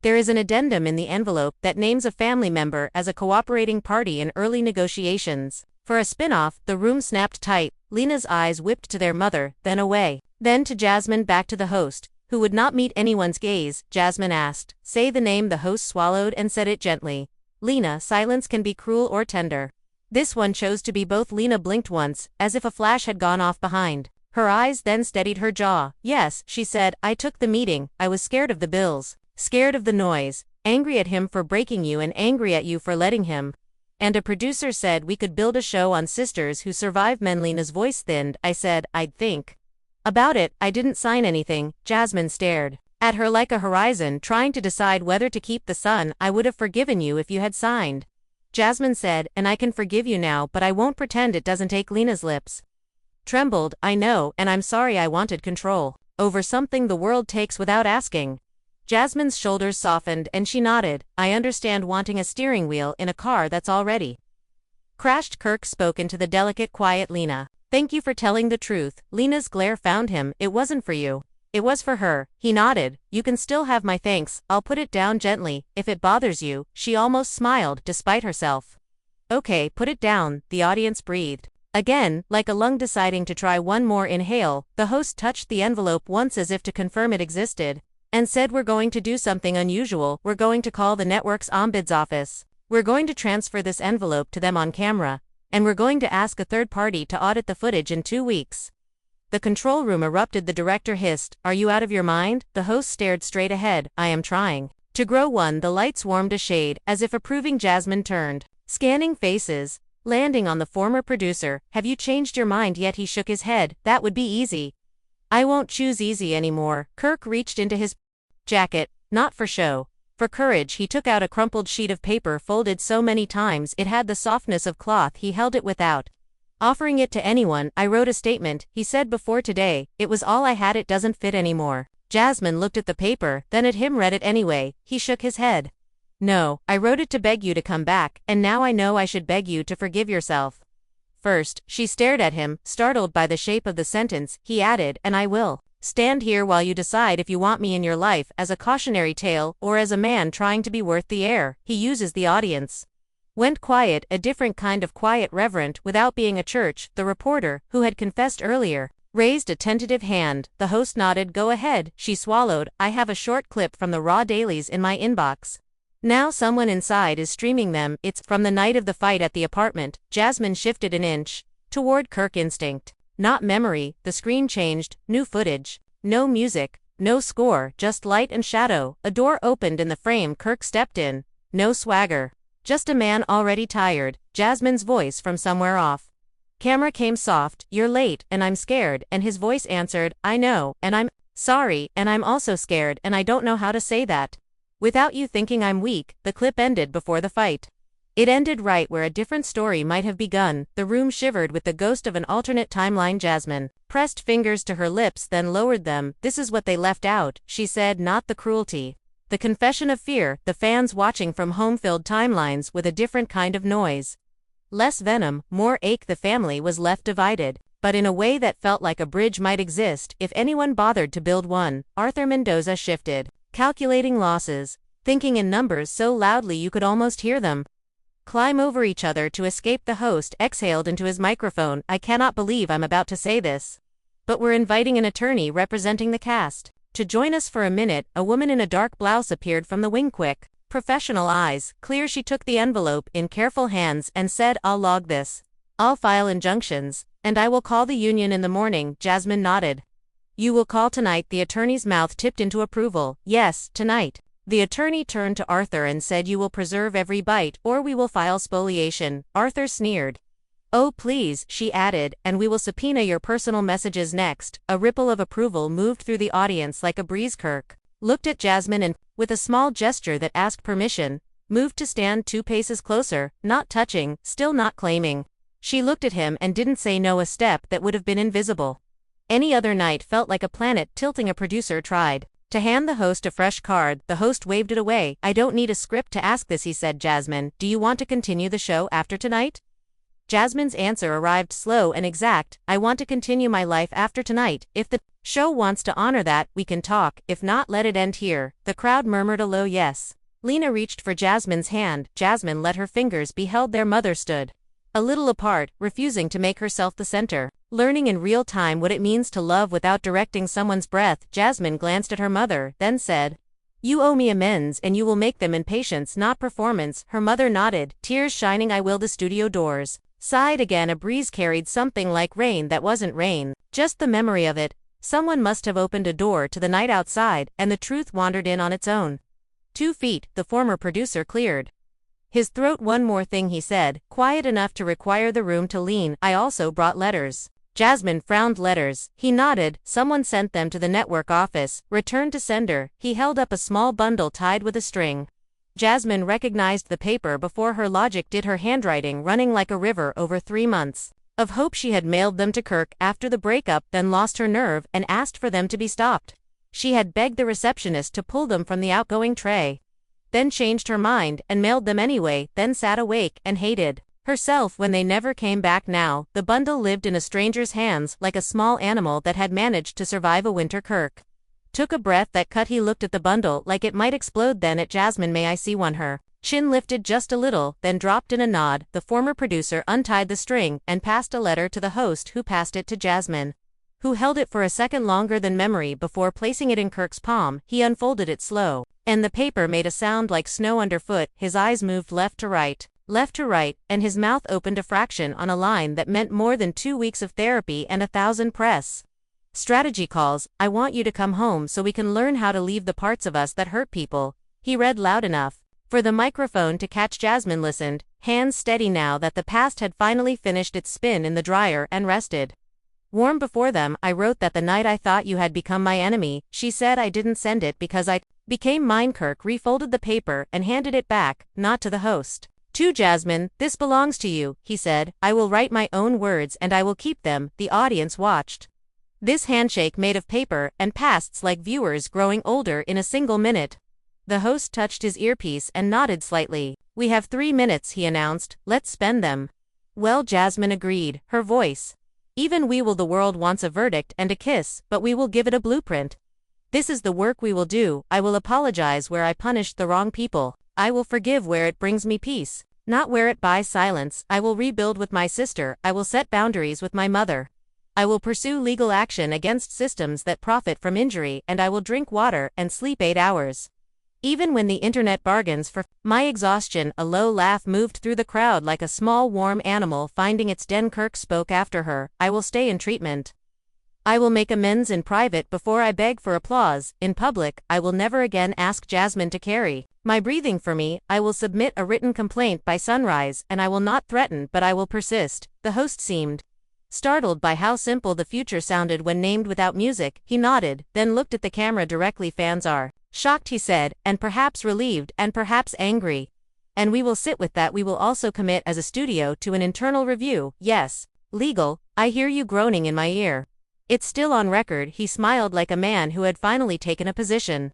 There is an addendum in the envelope that names a family member as a cooperating party in early negotiations for a spin-off. The room snapped tight. Lena's eyes whipped to their mother, then away, then to Jasmine, back to the host, who would not meet anyone's gaze. Jasmine asked, say the name. The host swallowed and said it gently. Lena. Silence can be cruel or tender. This one chose to be both. Lena blinked once, as if a flash had gone off behind her eyes, then steadied her jaw. Yes, she said, I took the meeting. I was scared of the bills, scared of the noise, angry at him for breaking you and angry at you for letting him. And a producer said we could build a show on sisters who survive men. Lena's voice thinned. I said, I'd think about it. I didn't sign anything. Jasmine stared at her like a horizon, trying to decide whether to keep the sun. I would have forgiven you if you had signed, Jasmine said, and I can forgive you now, but I won't pretend it doesn't take. Lena's lips trembled. I know, and I'm sorry. I wanted control over something the world takes without asking. Jasmine's shoulders softened and she nodded. I understand wanting a steering wheel in a car that's already crashed. Kirk spoke into the delicate, quiet Lena. Thank you for telling the truth. Lena's glare found him. It wasn't for you. It was for her. He nodded. You can still have my thanks. I'll put it down gently, if it bothers you. She almost smiled, despite herself. Okay, put it down. The audience breathed again, like a lung deciding to try one more inhale. The host touched the envelope once as if to confirm it existed, and said, we're going to do something unusual. We're going to call the network's ombuds office. We're going to transfer this envelope to them on camera, and we're going to ask a third party to audit the footage in 2 weeks. The control room erupted. The director hissed, "Are you out of your mind?" The host stared straight ahead. "I am trying to grow one." The lights warmed a shade, as if approving. Jasmine turned, scanning faces, landing on the former producer. "Have you changed your mind yet?" He shook his head. "That would be easy." "I won't choose easy anymore." Kirk reached into his jacket, not for show, for courage. He took out a crumpled sheet of paper folded so many times it had the softness of cloth. He held it without offering it to anyone. "I wrote a statement," he said, "before today. It was all I had. It doesn't fit anymore." Jasmine looked at the paper, then at him. "Read it anyway." He shook his head. "No, I wrote it to beg you to come back, and now I know I should beg you to forgive yourself first." She stared at him, startled by the shape of the sentence. He added, "And I will stand here while you decide if you want me in your life as a cautionary tale or as a man trying to be worth the air." He uses the audience. Went quiet, a different kind of quiet, reverent, without being a church. The reporter, who had confessed earlier, raised a tentative hand. The host nodded. "Go ahead." She swallowed. "I have a short clip from the Raw dailies in my inbox. Now someone inside is streaming them. It's from the night of the fight at the apartment." Jasmine shifted an inch toward Kirk. Instinct, not memory. The screen changed. New footage. No music, no score, just light and shadow. A door opened in the frame. Kirk stepped in. No swagger. Just a man already tired. Jasmine's voice from somewhere off camera came soft. "You're late, and I'm scared." And his voice answered, "I know, and I'm sorry, and I'm also scared, and I don't know how to say that without you thinking I'm weak." The clip ended before the fight. It ended right where a different story might have begun. The room shivered with the ghost of an alternate timeline. Jasmine pressed fingers to her lips, then lowered them. "This is what they left out," she said, "not the cruelty. The confession of fear." The fans watching from home filled timelines with a different kind of noise. Less venom, more ache. The family was left divided, but in a way that felt like a bridge might exist if anyone bothered to build one. Arthur Mendoza shifted, calculating losses, thinking in numbers so loudly you could almost hear them climb over each other to escape. The host exhaled into his microphone. "I cannot believe I'm about to say this, but we're inviting an attorney representing the cast to join us for a minute." A woman in a dark blouse appeared from the wing. Quick, professional eyes, clear. She took the envelope in careful hands and said, "I'll log this. I'll file injunctions, and I will call the union in the morning." Jasmine nodded. "You will call tonight?" The attorney's mouth tipped into approval. "Yes, tonight." The attorney turned to Arthur and said, "You will preserve every byte, or we will file spoliation." Arthur sneered. "Oh please," she added, "and we will subpoena your personal messages next." A ripple of approval moved through the audience like a breeze. Kirk looked at Jasmine and, with a small gesture that asked permission, moved to stand 2 paces closer, not touching, still not claiming. She looked at him and didn't say no. A step that would have been invisible any other night felt like a planet tilting. A producer tried to hand the host a fresh card. The host waved it away. "I don't need a script to ask this," he said. "Jasmine, do you want to continue the show after tonight?" Jasmine's answer arrived slow and exact. "I want to continue my life after tonight. If the show wants to honor that, we can talk. If not, let it end here." The crowd murmured a low yes. Lena reached for Jasmine's hand. Jasmine let her fingers be held. Their mother stood a little apart, refusing to make herself the center, learning in real time what it means to love without directing someone's breath. Jasmine glanced at her mother, then said, "You owe me amends, and you will make them in patience, not performance." Her mother nodded, tears shining. "I will." The studio doors sighed again. A breeze carried something like rain that wasn't rain, just the memory of it. Someone must have opened a door to the night outside, and the truth wandered in on its own. 2 feet, the former producer cleared his throat. "One more thing," he said, quiet enough to require the room to lean. "I also brought letters." Jasmine frowned. "Letters?" He nodded. "Someone sent them to the network office. Return to sender." He held up a small bundle tied with a string. Jasmine recognized the paper before her logic did. Her handwriting running like a river over 3 months of hope. She had mailed them to Kirk after the breakup, then lost her nerve and asked for them to be stopped. She had begged the receptionist to pull them from the outgoing tray, then changed her mind and mailed them anyway, then sat awake and hated herself when they never came back. Now, the bundle lived in a stranger's hands like a small animal that had managed to survive a winter. Kirk took a breath that cut. He looked at the bundle like it might explode, then at Jasmine. "May I see one?" Her chin lifted just a little, then dropped in a nod. The former producer untied the string and passed a letter to the host, who passed it to Jasmine, who held it for a second longer than memory before placing it in Kirk's palm. He unfolded it slow, and the paper made a sound like snow underfoot. His eyes moved left to right, and his mouth opened a fraction on a line that meant more than 2 weeks of therapy and 1,000 press Strategy calls, I want you to come home so we can learn how to leave the parts of us that hurt people. He read loud enough for the microphone to catch. Jasmine listened, hands steady now that the past had finally finished its spin in the dryer and rested. Warm before them, I wrote that the night I thought you had become my enemy. She said I didn't send it because I became mine. Kirk refolded the paper and handed it back, not to the host. To Jasmine, this belongs to you, he said. I will write my own words and I will keep them. The audience watched. This handshake made of paper and passed like viewers growing older in a single minute. The host touched his earpiece and nodded slightly. We have 3 minutes, he announced. Let's spend them. Well, Jasmine agreed, her voice. Even we will. The world wants a verdict and a kiss, but we will give it a blueprint. This is the work we will do. I will apologize where I punished the wrong people. I will forgive where it brings me peace, not where it buys silence. I will rebuild with my sister. I will set boundaries with my mother. I will pursue legal action against systems that profit from injury, and I will drink water and sleep 8 hours. Even when the internet bargains for my exhaustion. A low laugh moved through the crowd like a small warm animal finding its den. Kirk spoke after her. I will stay in treatment. I will make amends in private before I beg for applause. In public, I will never again ask Jasmine to carry my breathing for me. I will submit a written complaint by sunrise, and I will not threaten, but I will persist. The host seemed startled by how simple the future sounded when named without music. He nodded, then looked at the camera directly. Fans are shocked, he said, and perhaps relieved, and perhaps angry. And we will sit with that. We will also commit as a studio to an internal review. Yes, legal. I hear you groaning in my ear. It's still on record. He smiled like a man who had finally taken a position.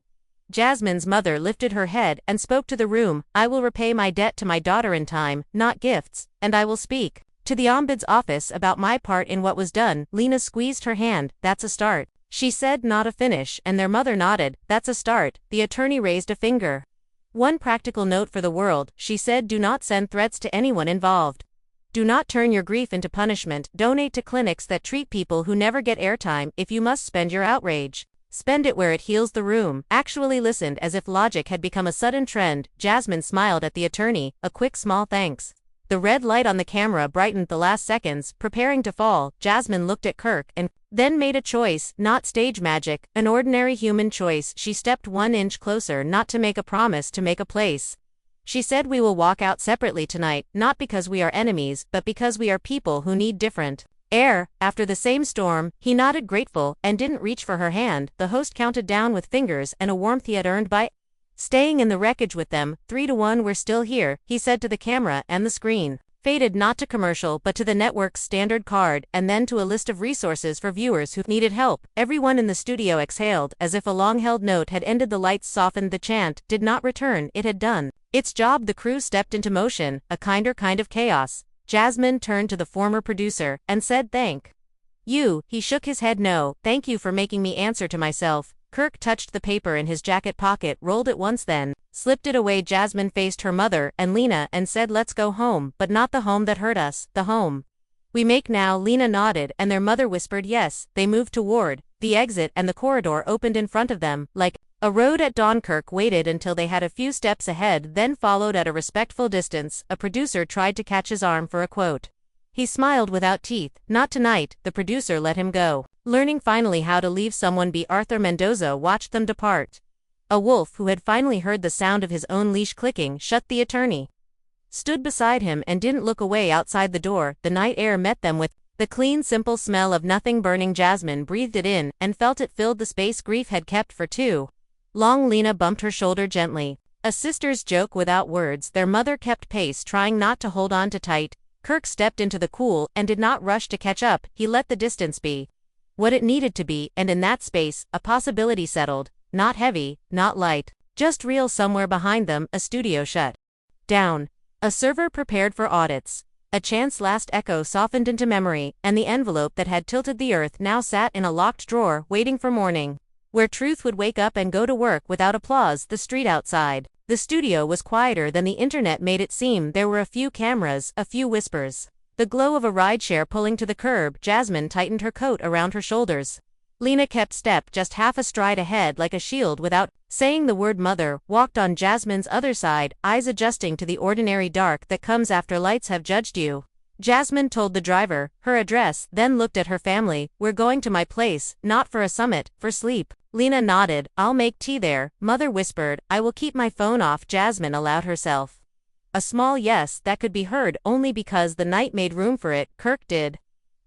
Jasmine's mother lifted her head and spoke to the room. I will repay my debt to my daughter in time, not gifts, and I will speak to the ombuds's office about my part in what was done. Lena squeezed her hand. That's a start, she said, not a finish, and their mother nodded. That's a start. The attorney raised a finger. One practical note for the world, she said. Do not send threats to anyone involved. Do not turn your grief into punishment. Donate to clinics that treat people who never get airtime. If you must spend your outrage, spend it where it heals the room. Actually listened as if logic had become a sudden trend. Jasmine smiled at the attorney, a quick small thanks. The red light on the camera brightened the last seconds, preparing to fall. Jasmine looked at Kirk and then made a choice, not stage magic, an ordinary human choice. She stepped 1 inch closer, not to make a promise, to make a place. She said, we will walk out separately tonight, not because we are enemies, but because we are people who need different air. After the same storm, he nodded grateful and didn't reach for her hand. The host counted down with fingers and a warmth he had earned by staying in the wreckage with them. 3 to 1, we're still here, he said to the camera, and the screen faded not to commercial but to the network's standard card, and then to a list of resources for viewers who needed help. Everyone in the studio exhaled, as if a long-held note had ended. The lights softened. The chant did not return. It had done its job. The crew stepped into motion, a kinder kind of chaos. Jasmine turned to the former producer and said, thank you. He shook his head. No, thank you for making me answer to myself. Kirk touched the paper in his jacket pocket, rolled it once, then slipped it away. Jasmine faced her mother and Lena and said, let's go home, but not the home that hurt us, the home we make now. Lena nodded and their mother whispered yes. They moved toward the exit and the corridor opened in front of them, like a road at dawn. Kirk waited until they had a few steps ahead, then followed at a respectful distance. A producer tried to catch his arm for a quote. He smiled without teeth. Not tonight. The producer let him go. Learning finally how to leave someone be. Arthur Mendoza watched them depart. A wolf who had finally heard the sound of his own leash clicking shut. The attorney stood beside him and didn't look away. Outside the door, the night air met them with the clean, simple smell of nothing burning. Jasmine breathed it in and felt it filled the space grief had kept for too long. Lena bumped her shoulder gently. A sister's joke without words. Their mother kept pace, trying not to hold on too tight. Kirk stepped into the cool and did not rush to catch up. He let the distance be what it needed to be, and in that space, a possibility settled. Not heavy, not light, just real. Somewhere behind them, a studio shut down. A server prepared for audits. A chance last echo softened into memory, and the envelope that had tilted the earth now sat in a locked drawer, waiting for morning, where truth would wake up and go to work without applause. The street outside the studio was quieter than the internet made it seem. There were a few cameras, a few whispers, the glow of a rideshare pulling to the curb. Jasmine tightened her coat around her shoulders. Lena kept step just half a stride ahead, like a shield. Without saying the word, mother walked on Jasmine's other side, eyes adjusting to the ordinary dark that comes after lights have judged you. Jasmine told the driver her address, then looked at her family. We're going to my place, not for a summit, for sleep. Lena nodded. I'll make tea there, Mother whispered. I will keep my phone off. Jasmine allowed herself a small yes that could be heard only because the night made room for it. Kirk did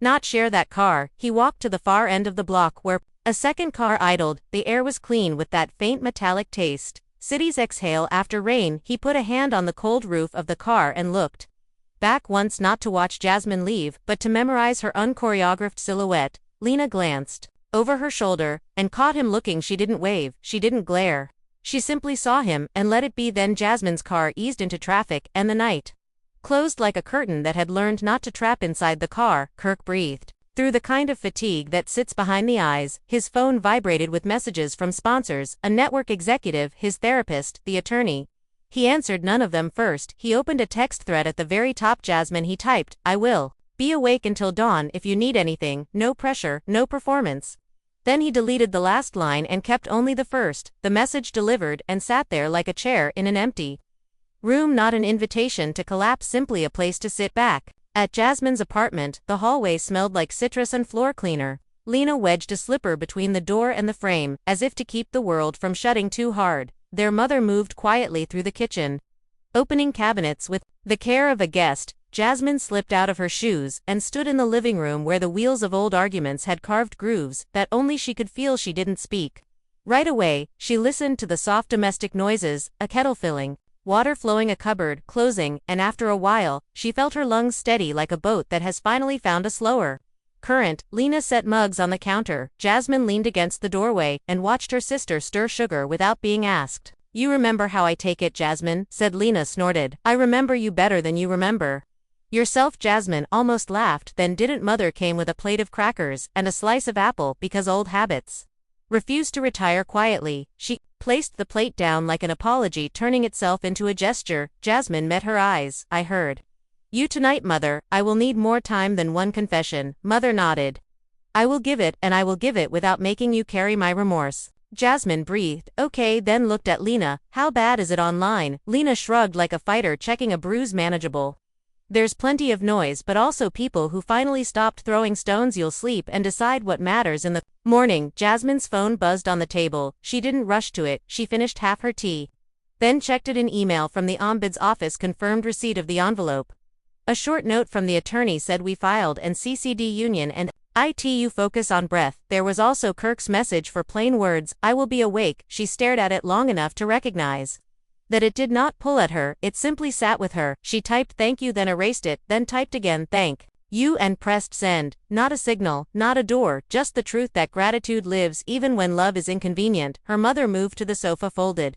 not share that car. He walked to the far end of the block where a second car idled. The air was clean with that faint metallic taste cities exhale after rain. He put a hand on the cold roof of the car and looked back once, not to watch Jasmine leave, but to memorize her unchoreographed silhouette. Lena glanced over her shoulder and caught him looking. She didn't wave, she didn't glare. She simply saw him and let it be. Then Jasmine's car eased into traffic and the night closed like a curtain that had learned not to trap inside the car. Kirk breathed through the kind of fatigue that sits behind the eyes. His phone vibrated with messages from sponsors, a network executive, his therapist, the attorney. He answered none of them. First, he opened a text thread at the very top. Jasmine, he typed, I will be awake until dawn if you need anything, no pressure, no performance. Then he deleted the last line and kept only the first. The message delivered and sat there like a chair in an empty room, not an invitation to collapse, simply a place to sit back. At Jasmine's apartment, the hallway smelled like citrus and floor cleaner. Lena wedged a slipper between the door and the frame, as if to keep the world from shutting too hard. Their mother moved quietly through the kitchen, opening cabinets with the care of a guest. Jasmine slipped out of her shoes and stood in the living room where the wheels of old arguments had carved grooves that only she could feel. She didn't speak. Right away, she listened to the soft domestic noises, a kettle filling, water flowing, a cupboard closing, and after a while, she felt her lungs steady like a boat that has finally found a slower current. Lena set mugs on the counter. Jasmine leaned against the doorway and watched her sister stir sugar without being asked. You remember how I take it, Jasmine, said Lena. Snorted. I remember you better than you remember yourself. Jasmine almost laughed. Then didn't Mother came with a plate of crackers and a slice of apple because old habits refused to retire. Quietly, she placed the plate down like an apology, turning itself into a gesture. Jasmine met her eyes. I heard you tonight, Mother. I will need more time than one confession. Mother nodded. I will give it, and I will give it without making you carry my remorse. Jasmine breathed. Okay, then looked at Lena. How bad is it online? Lena shrugged like a fighter checking a bruise. Manageable. There's plenty of noise, but also people who finally stopped throwing stones. You'll sleep and decide what matters in the morning. Jasmine's phone buzzed on the table. She didn't rush to it. She finished half her tea, then checked it. An email from the Ombuds office confirmed receipt of the envelope. A short note from the attorney said we filed and CCD union and ITU focus on breath. There was also Kirk's message for plain words. I will be awake. She stared at it long enough to recognize that it did not pull at her, it simply sat with her. She typed thank you, then erased it, then typed again thank you and pressed send. Not a signal, not a door, just the truth that gratitude lives even when love is inconvenient. Her mother moved to the sofa, folded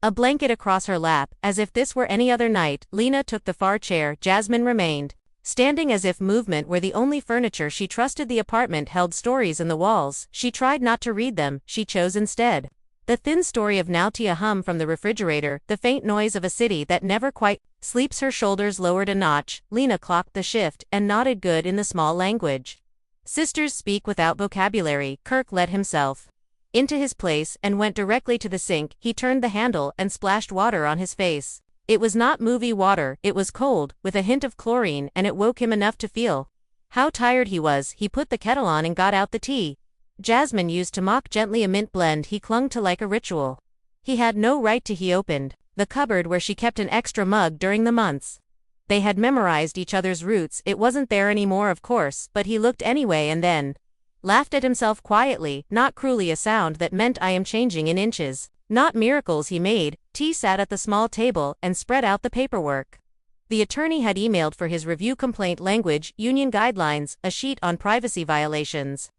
a blanket across her lap, as if this were any other night. Lena took the far chair. Jasmine remained standing as if movement were the only furniture she trusted. The apartment held stories in the walls. She tried not to read them. She chose instead the thin story of Nautia, hum from the refrigerator, the faint noise of a city that never quite sleeps. Her shoulders lowered a notch. Lena clocked the shift and nodded good in the small language sisters speak without vocabulary. Kirk let himself into his place and went directly to the sink. He turned the handle and splashed water on his face. It was not movie water, it was cold, with a hint of chlorine, and it woke him enough to feel how tired he was. He put the kettle on and got out the tea Jasmine used to mock gently, a mint blend he clung to like a ritual. He had no right to. He opened the cupboard where she kept an extra mug during the months they had memorized each other's routes. It wasn't there anymore, of course, but he looked anyway and then laughed at himself quietly, not cruelly, a sound that meant I am changing in inches, not miracles. He made tea, sat at the small table, and spread out the paperwork the attorney had emailed for his review: complaint language, union guidelines, a sheet on privacy violations.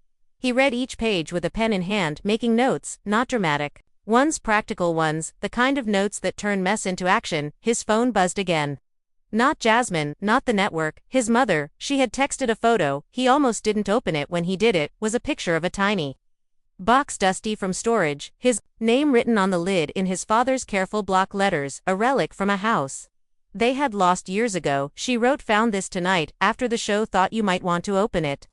He read each page with a pen in hand, making notes, not dramatic ones, practical ones, the kind of notes that turn mess into action. His phone buzzed again. Not Jasmine, not the network, his mother. She had texted a photo. He almost didn't open it when he did. It was a picture of a tiny box, dusty from storage, his name written on the lid in his father's careful block letters, a relic from a house they had lost years ago. She wrote, found this tonight, after the show, thought you might want to open it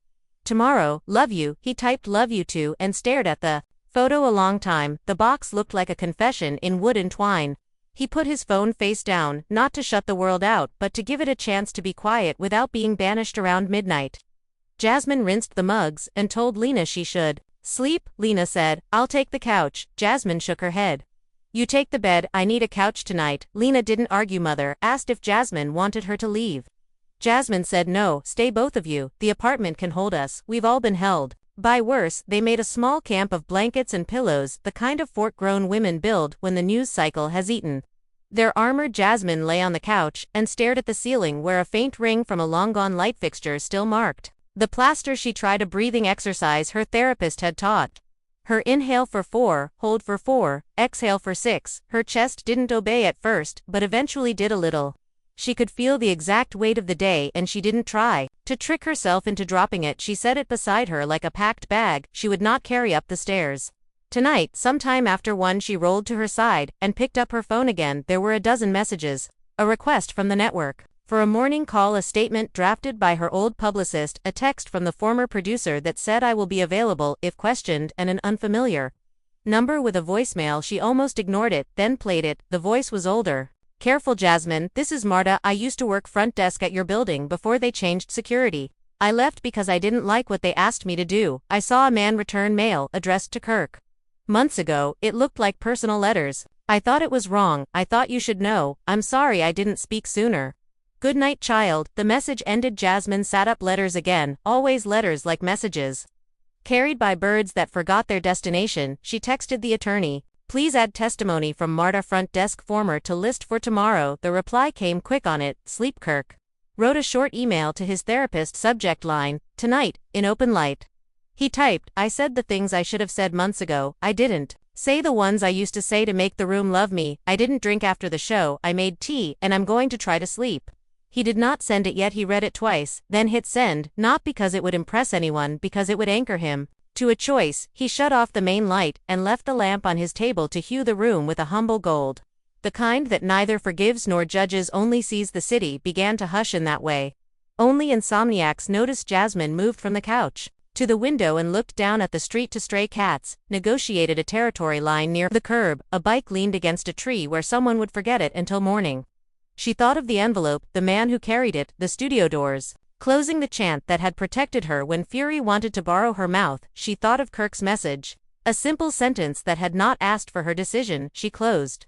tomorrow, love you. He typed love you too and stared at the photo a long time. The box looked like a confession in wood and twine. He put his phone face down, not to shut the world out but to give it a chance to be quiet without being banished around midnight. Jasmine rinsed the mugs and told Lena she should sleep. Lena said, "I'll take the couch." Jasmine shook her head. "You take the bed, I need a couch tonight." Lena didn't argue. Mother asked if Jasmine wanted her to leave. Jasmine said no, stay both of you, the apartment can hold us, we've all been held by worse. They made a small camp of blankets and pillows, the kind of fort grown women build when the news cycle has eaten their armor. Jasmine lay on the couch and stared at the ceiling where a faint ring from a long-gone light fixture still marked the plaster. She tried a breathing exercise her therapist had taught her. Inhale for 4, hold for 4, exhale for 6. Her chest didn't obey at first, but eventually did a little. She could feel the exact weight of the day and she didn't try to trick herself into dropping it. She set it beside her like a packed bag she would not carry up the stairs. Tonight, sometime after 1, she rolled to her side and picked up her phone again. There were a dozen messages, a request from the network for a morning call, a statement drafted by her old publicist, a text from the former producer that said I will be available if questioned, and an unfamiliar number with a voicemail. She almost ignored it, then played it. The voice was older. "Careful, Jasmine, this is Marta. I used to work front desk at your building before they changed security. I left because I didn't like what they asked me to do. I saw a man return mail addressed to Kirk months ago. It looked like personal letters. I thought it was wrong. I thought you should know. I'm sorry I didn't speak sooner. Good night, child." The message ended. Jasmine sat up. Letters again, always letters, like messages carried by birds that forgot their destination. She texted the attorney, "Please add testimony from Marta, front desk former, to list for tomorrow." The reply came quick on it. "Sleep." Kirk wrote a short email to his therapist, subject line, "Tonight, in open light." He typed, "I said the things I should have said months ago. I didn't say the ones I used to say to make the room love me. I didn't drink after the show. I made tea, and I'm going to try to sleep." He did not send it yet. He read it twice, then hit send, not because it would impress anyone, because it would anchor him to a choice. He shut off the main light and left the lamp on his table to hue the room with a humble gold. The kind that neither forgives nor judges, only sees. The city began to hush in that way. Only insomniacs noticed. Jasmine moved from the couch to the window and looked down at the street. To stray cats negotiated a territory line near the curb. A bike leaned against a tree where someone would forget it until morning. She thought of the envelope, the man who carried it, the studio doors closing, the chant that had protected her when Fury wanted to borrow her mouth. She thought of Kirk's message, a simple sentence that had not asked for her decision. She closed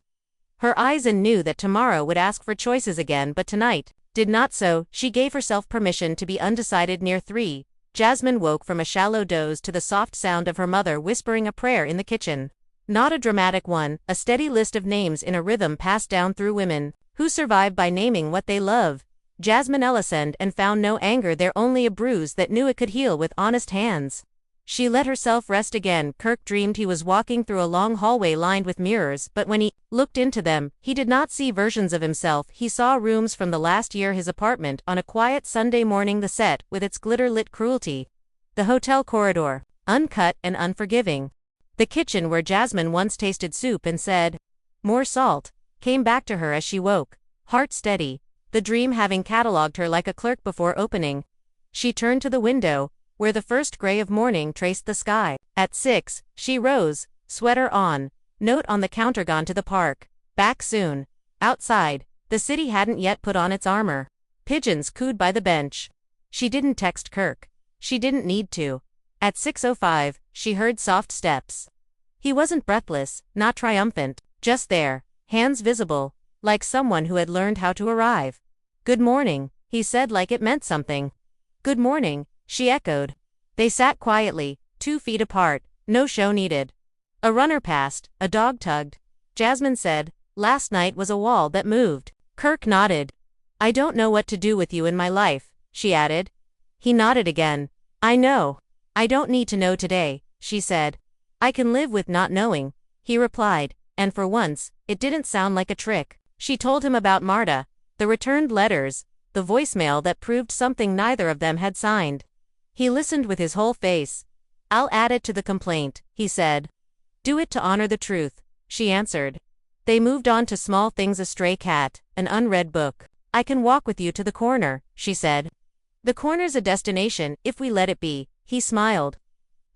her eyes and knew that tomorrow would ask for choices again, but tonight did not. So she gave herself permission to be undecided. Near 3, Jasmine woke from a shallow doze to the soft sound of her mother whispering a prayer in the kitchen. Not a dramatic one, a steady list of names in a rhythm passed down through women who survive by naming what they love. Jasmine listened and found no anger there, only a bruise that knew it could heal with honest hands. She let herself rest again. Kirk dreamed he was walking through a long hallway lined with mirrors, but when he looked into them, he did not see versions of himself. He saw rooms from the last year, his apartment on a quiet Sunday morning, the set with its glitter-lit cruelty, the hotel corridor, uncut and unforgiving, the kitchen where Jasmine once tasted soup and said, "More salt," came back to her as she woke, heart steady, the dream having catalogued her like a clerk before opening. She turned to the window, where the first gray of morning traced the sky. At 6, she rose, sweater on, note on the counter, gone to the park, back soon. Outside, the city hadn't yet put on its armor. Pigeons cooed by the bench. She didn't text Kirk. She didn't need to. At 6:05, she heard soft steps. He wasn't breathless, not triumphant, just there, hands visible, like someone who had learned how to arrive. "Good morning," he said, like it meant something. "Good morning," she echoed. They sat quietly, 2 feet apart, no show needed. A runner passed, a dog tugged. Jasmine said, "Last night was a wall that moved." Kirk nodded. "I don't know what to do with you in my life," she added. He nodded again. "I know. I don't need to know today," she said. "I can live with not knowing," he replied, and for once, it didn't sound like a trick. She told him about Marta, the returned letters, the voicemail that proved something neither of them had signed. He listened with his whole face. "I'll add it to the complaint," he said. "Do it to honor the truth," she answered. They moved on to small things, a stray cat, an unread book. "I can walk with you to the corner," she said. "The corner's a destination, if we let it be," he smiled.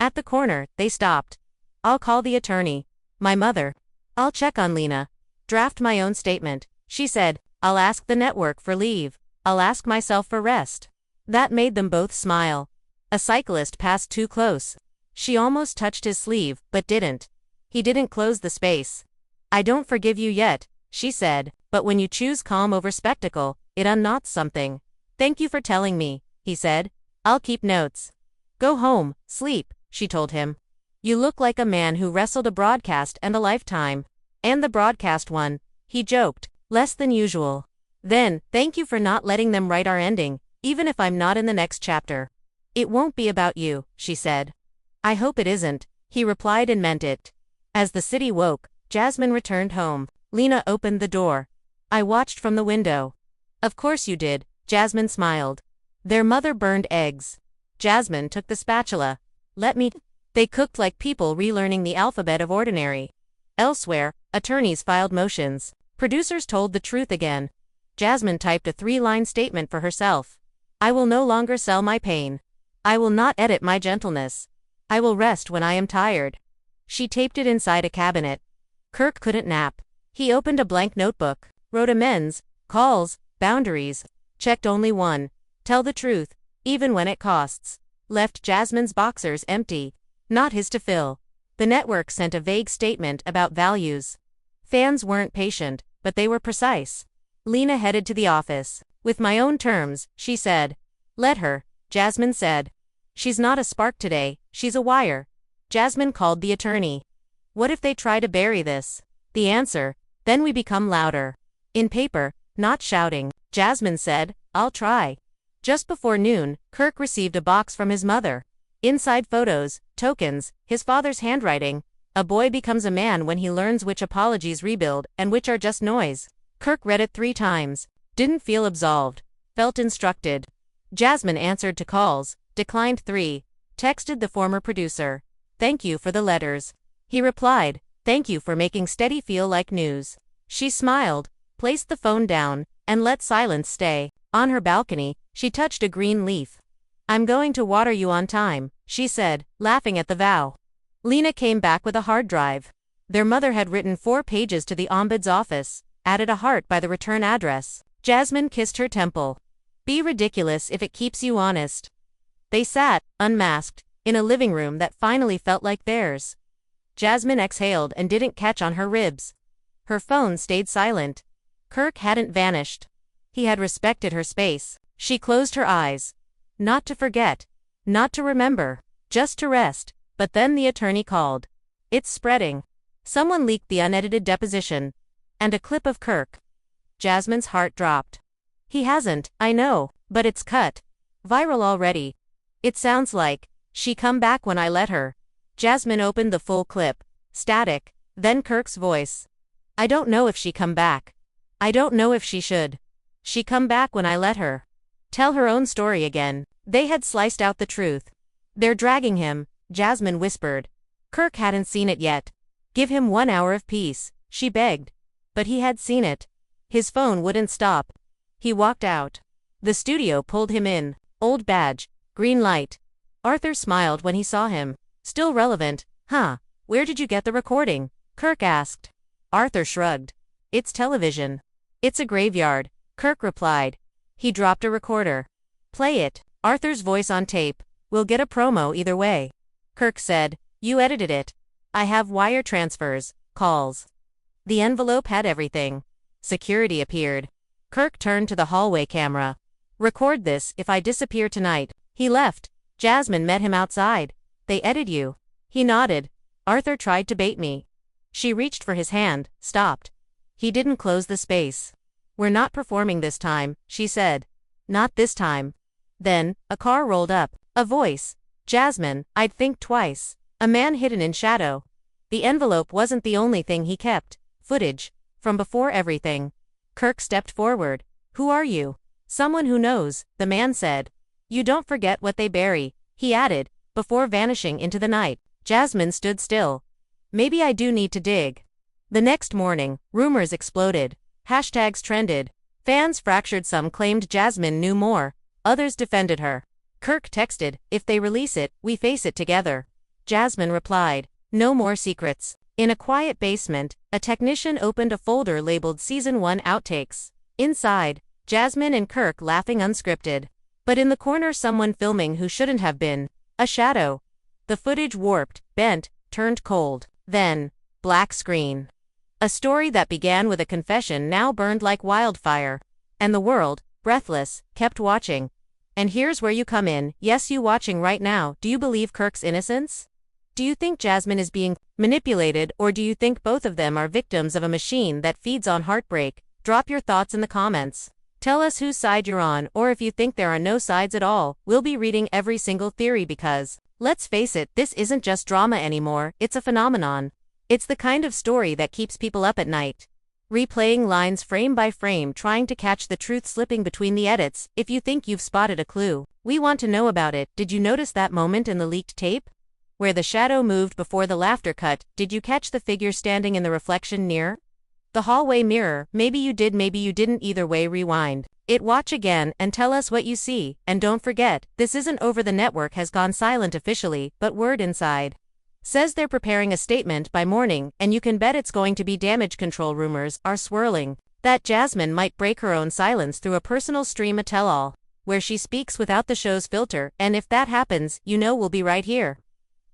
At the corner, they stopped. "I'll call the attorney. My mother. I'll check on Lena. Draft my own statement, she said. I'll ask the network for leave. I'll ask myself for rest. That made them both smile. A cyclist passed too close. She almost touched his sleeve, but didn't. He didn't close the space. I don't forgive you yet, she said, but when you choose calm over spectacle, it unknots something. Thank you for telling me, he said. I'll keep notes. Go home, sleep, she told him. You look like a man who wrestled a broadcast and a lifetime. And the broadcast won, he joked, less than usual. Then, thank you for not letting them write our ending, even if I'm not in the next chapter. It won't be about you, she said. I hope it isn't, he replied and meant it. As the city woke, Jasmine returned home. Lena opened the door. I watched from the window. Of course you did, Jasmine smiled. Their mother burned eggs. Jasmine took the spatula. They cooked like people relearning the alphabet of ordinary. Elsewhere, attorneys filed motions. Producers told the truth again. Jasmine typed a 3-line statement for herself. I will no longer sell my pain. I will not edit my gentleness. I will rest when I am tired. She taped it inside a cabinet. Kirk couldn't nap. He opened a blank notebook, wrote amends, calls, boundaries, checked only one. Tell the truth, even when it costs. Left Jasmine's boxers empty, not his to fill. The network sent a vague statement about values. Fans weren't patient, but they were precise. Lena headed to the office. With my own terms, she said. Let her, Jasmine said. She's not a spark today, she's a wire. Jasmine called the attorney. What if they try to bury this? The answer, then we become louder. In paper, not shouting. Jasmine said, I'll try. Just before noon, Kirk received a box from his mother. Inside photos, tokens, his father's handwriting. A boy becomes a man when he learns which apologies rebuild and which are just noise. Kirk read it 3 times. Didn't feel absolved. Felt instructed. Jasmine answered to calls, declined 3. Texted the former producer. Thank you for the letters. He replied, thank you for making steady feel like news. She smiled, placed the phone down, and let silence stay. On her balcony, she touched a green leaf. I'm going to water you on time, she said, laughing at the vow. Lena came back with a hard drive. Their mother had written 4 pages to the ombud's office, added a heart by the return address. Jasmine kissed her temple. Be ridiculous if it keeps you honest. They sat, unmasked, in a living room that finally felt like theirs. Jasmine exhaled and didn't catch on her ribs. Her phone stayed silent. Kirk hadn't vanished. He had respected her space. She closed her eyes. Not to forget. Not to remember. Just to rest. But then the attorney called. It's spreading. Someone leaked the unedited deposition. And a clip of Kirk. Jasmine's heart dropped. He hasn't, I know, but it's cut. Viral already. It sounds like, she come back when I let her. Jasmine opened the full clip. Static. Then Kirk's voice. I don't know if she come back. I don't know if she should. She come back when I let her. Tell her own story again. They had sliced out the truth. They're dragging him, Jasmine whispered. Kirk hadn't seen it yet. Give him 1 hour of peace, she begged. But he had seen it. His phone wouldn't stop. He walked out. The studio pulled him in. Old badge. Green light. Arthur smiled when he saw him. Still relevant, huh? Where did you get the recording? Kirk asked. Arthur shrugged. It's television. It's a graveyard, Kirk replied. He dropped a recorder. Play it. Arthur's voice on tape. We'll get a promo either way. Kirk said, you edited it. I have wire transfers, calls. The envelope had everything. Security appeared. Kirk turned to the hallway camera. Record this if I disappear tonight. He left. Jasmine met him outside. They edited you. He nodded. Arthur tried to bait me. She reached for his hand, stopped. He didn't close the space. We're not performing this time, she said. Not this time. Then, a car rolled up. A voice. Jasmine, I'd think twice. A man hidden in shadow. The envelope wasn't the only thing he kept. Footage. From before everything. Kirk stepped forward. Who are you? Someone who knows, the man said. You don't forget what they bury, he added, before vanishing into the night. Jasmine stood still. Maybe I do need to dig. The next morning, rumors exploded. Hashtags trended. Fans fractured. Some claimed Jasmine knew more. Others defended her. Kirk texted, if they release it, we face it together. Jasmine replied, no more secrets. In a quiet basement, a technician opened a folder labeled Season 1 Outtakes. Inside, Jasmine and Kirk laughing unscripted. But in the corner someone filming who shouldn't have been. A shadow. The footage warped, bent, turned cold. Then, black screen. A story that began with a confession now burned like wildfire. And the world, breathless, kept watching. And here's where you come in. Yes, you watching right now. Do you believe Kirk's innocence? Do you think Jasmine is being manipulated, or do you think both of them are victims of a machine that feeds on heartbreak? Drop your thoughts in the comments. Tell us whose side you're on, or if you think there are no sides at all. We'll be reading every single theory because, let's face it, this isn't just drama anymore, it's a phenomenon. It's the kind of story that keeps people up at night. Replaying lines frame by frame, trying to catch the truth slipping between the edits. If you think you've spotted a clue, we want to know about it. Did you notice that moment in the leaked tape? Where the shadow moved before the laughter cut? Did you catch the figure standing in the reflection near the hallway mirror? Maybe you did, maybe you didn't. Either way, rewind it, watch again, and tell us what you see. And don't forget, this isn't over. The network has gone silent officially, but word inside says they're preparing a statement by morning, and you can bet it's going to be damage control. Rumors are swirling that Jasmine might break her own silence through a personal stream, a tell-all, where she speaks without the show's filter. And if that happens, you know we'll be right here,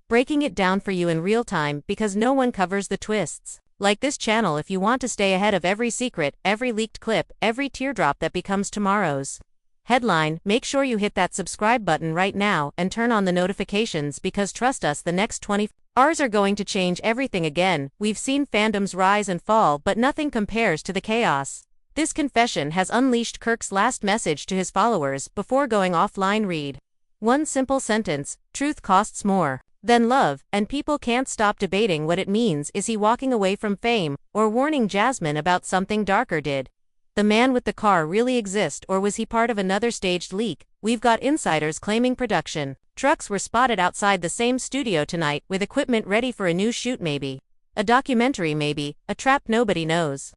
breaking it down for you in real time, because no one covers the twists like this channel. If you want to stay ahead of every secret, every leaked clip, every teardrop that becomes tomorrow's headline, make sure you hit that subscribe button right now and turn on the notifications, because trust us, the next 20 hours are going to change everything again. We've seen fandoms rise and fall, but nothing compares to the chaos this confession has unleashed. Kirk's last message to his followers before going offline. Read one simple sentence: truth costs more than love, and people can't stop debating what it means. Is he walking away from fame, or warning Jasmine about something darker? Did the man with the car really exist, or was he part of another staged leak? We've got insiders claiming production trucks were spotted outside the same studio tonight, with equipment ready for a new shoot, maybe a documentary, maybe a trap. Nobody knows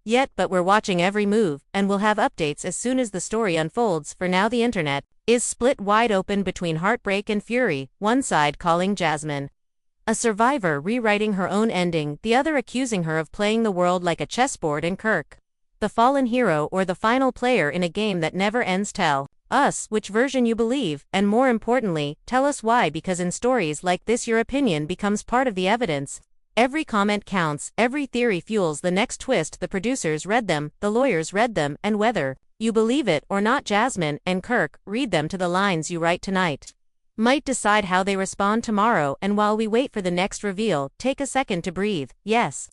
yet, but we're watching every move, and we'll have updates as soon as the story unfolds. For now, the internet is split wide open between heartbreak and fury, one side calling Jasmine a survivor rewriting her own ending, the other accusing her of playing the world like a chessboard, and Kirk the fallen hero or the final player in a game that never ends. Tell us which version you believe, and more importantly, tell us why, because in stories like this your opinion becomes part of the evidence. Every comment counts, every theory fuels the next twist. The producers read them, the lawyers read them, and whether you believe it or not, Jasmine and Kirk read them to the lines you write tonight might decide how they respond tomorrow. And while we wait for the next reveal, take a second to breathe. Yes,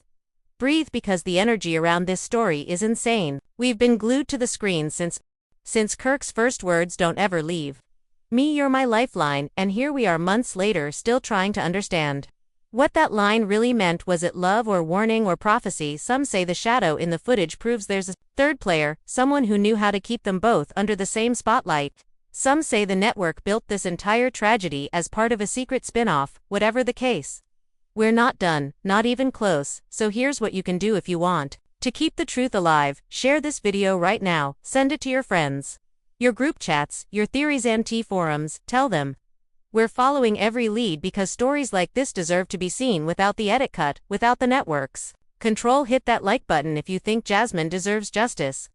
breathe, because the energy around this story is insane. We've been glued to the screen since Kirk's first words, "Don't ever leave me, you're my lifeline," and here we are months later still trying to understand what that line really meant. Was it love or warning or prophecy? Some say the shadow in the footage proves there's a third player, someone who knew how to keep them both under the same spotlight. Some say the network built this entire tragedy as part of a secret spin-off. Whatever the case, we're not done, not even close. So here's what you can do if you want to keep the truth alive. Share this video right now, send it to your friends, your group chats, your theories and forums. Tell them we're following every lead, because stories like this deserve to be seen without the edit cut, without the network's control. Hit that like button if you think Jasmine deserves justice.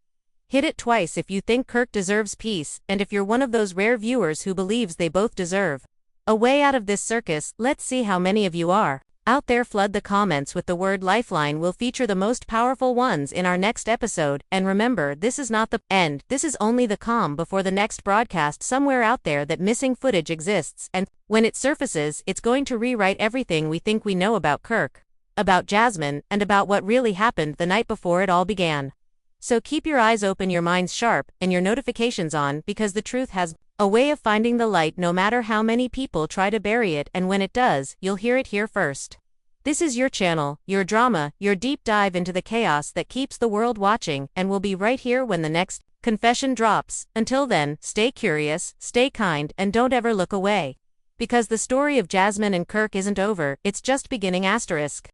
Hit it twice if you think Kirk deserves peace, and if you're one of those rare viewers who believes they both deserve a way out of this circus. Let's see how many of you are out there. Flood the comments with the word Lifeline. We'll feature the most powerful ones in our next episode. And remember, this is not the end, this is only the calm before the next broadcast. Somewhere out there that missing footage exists, and when it surfaces, it's going to rewrite everything we think we know about Kirk, about Jasmine, and about what really happened the night before it all began. So keep your eyes open, your minds sharp, and your notifications on, because the truth has a way of finding the light no matter how many people try to bury it, and when it does, you'll hear it here first. This is your channel, your drama, your deep dive into the chaos that keeps the world watching, and we'll be right here when the next confession drops. Until then, stay curious, stay kind, and don't ever look away, because the story of Jasmine and Kirk isn't over, it's just beginning. Asterisk.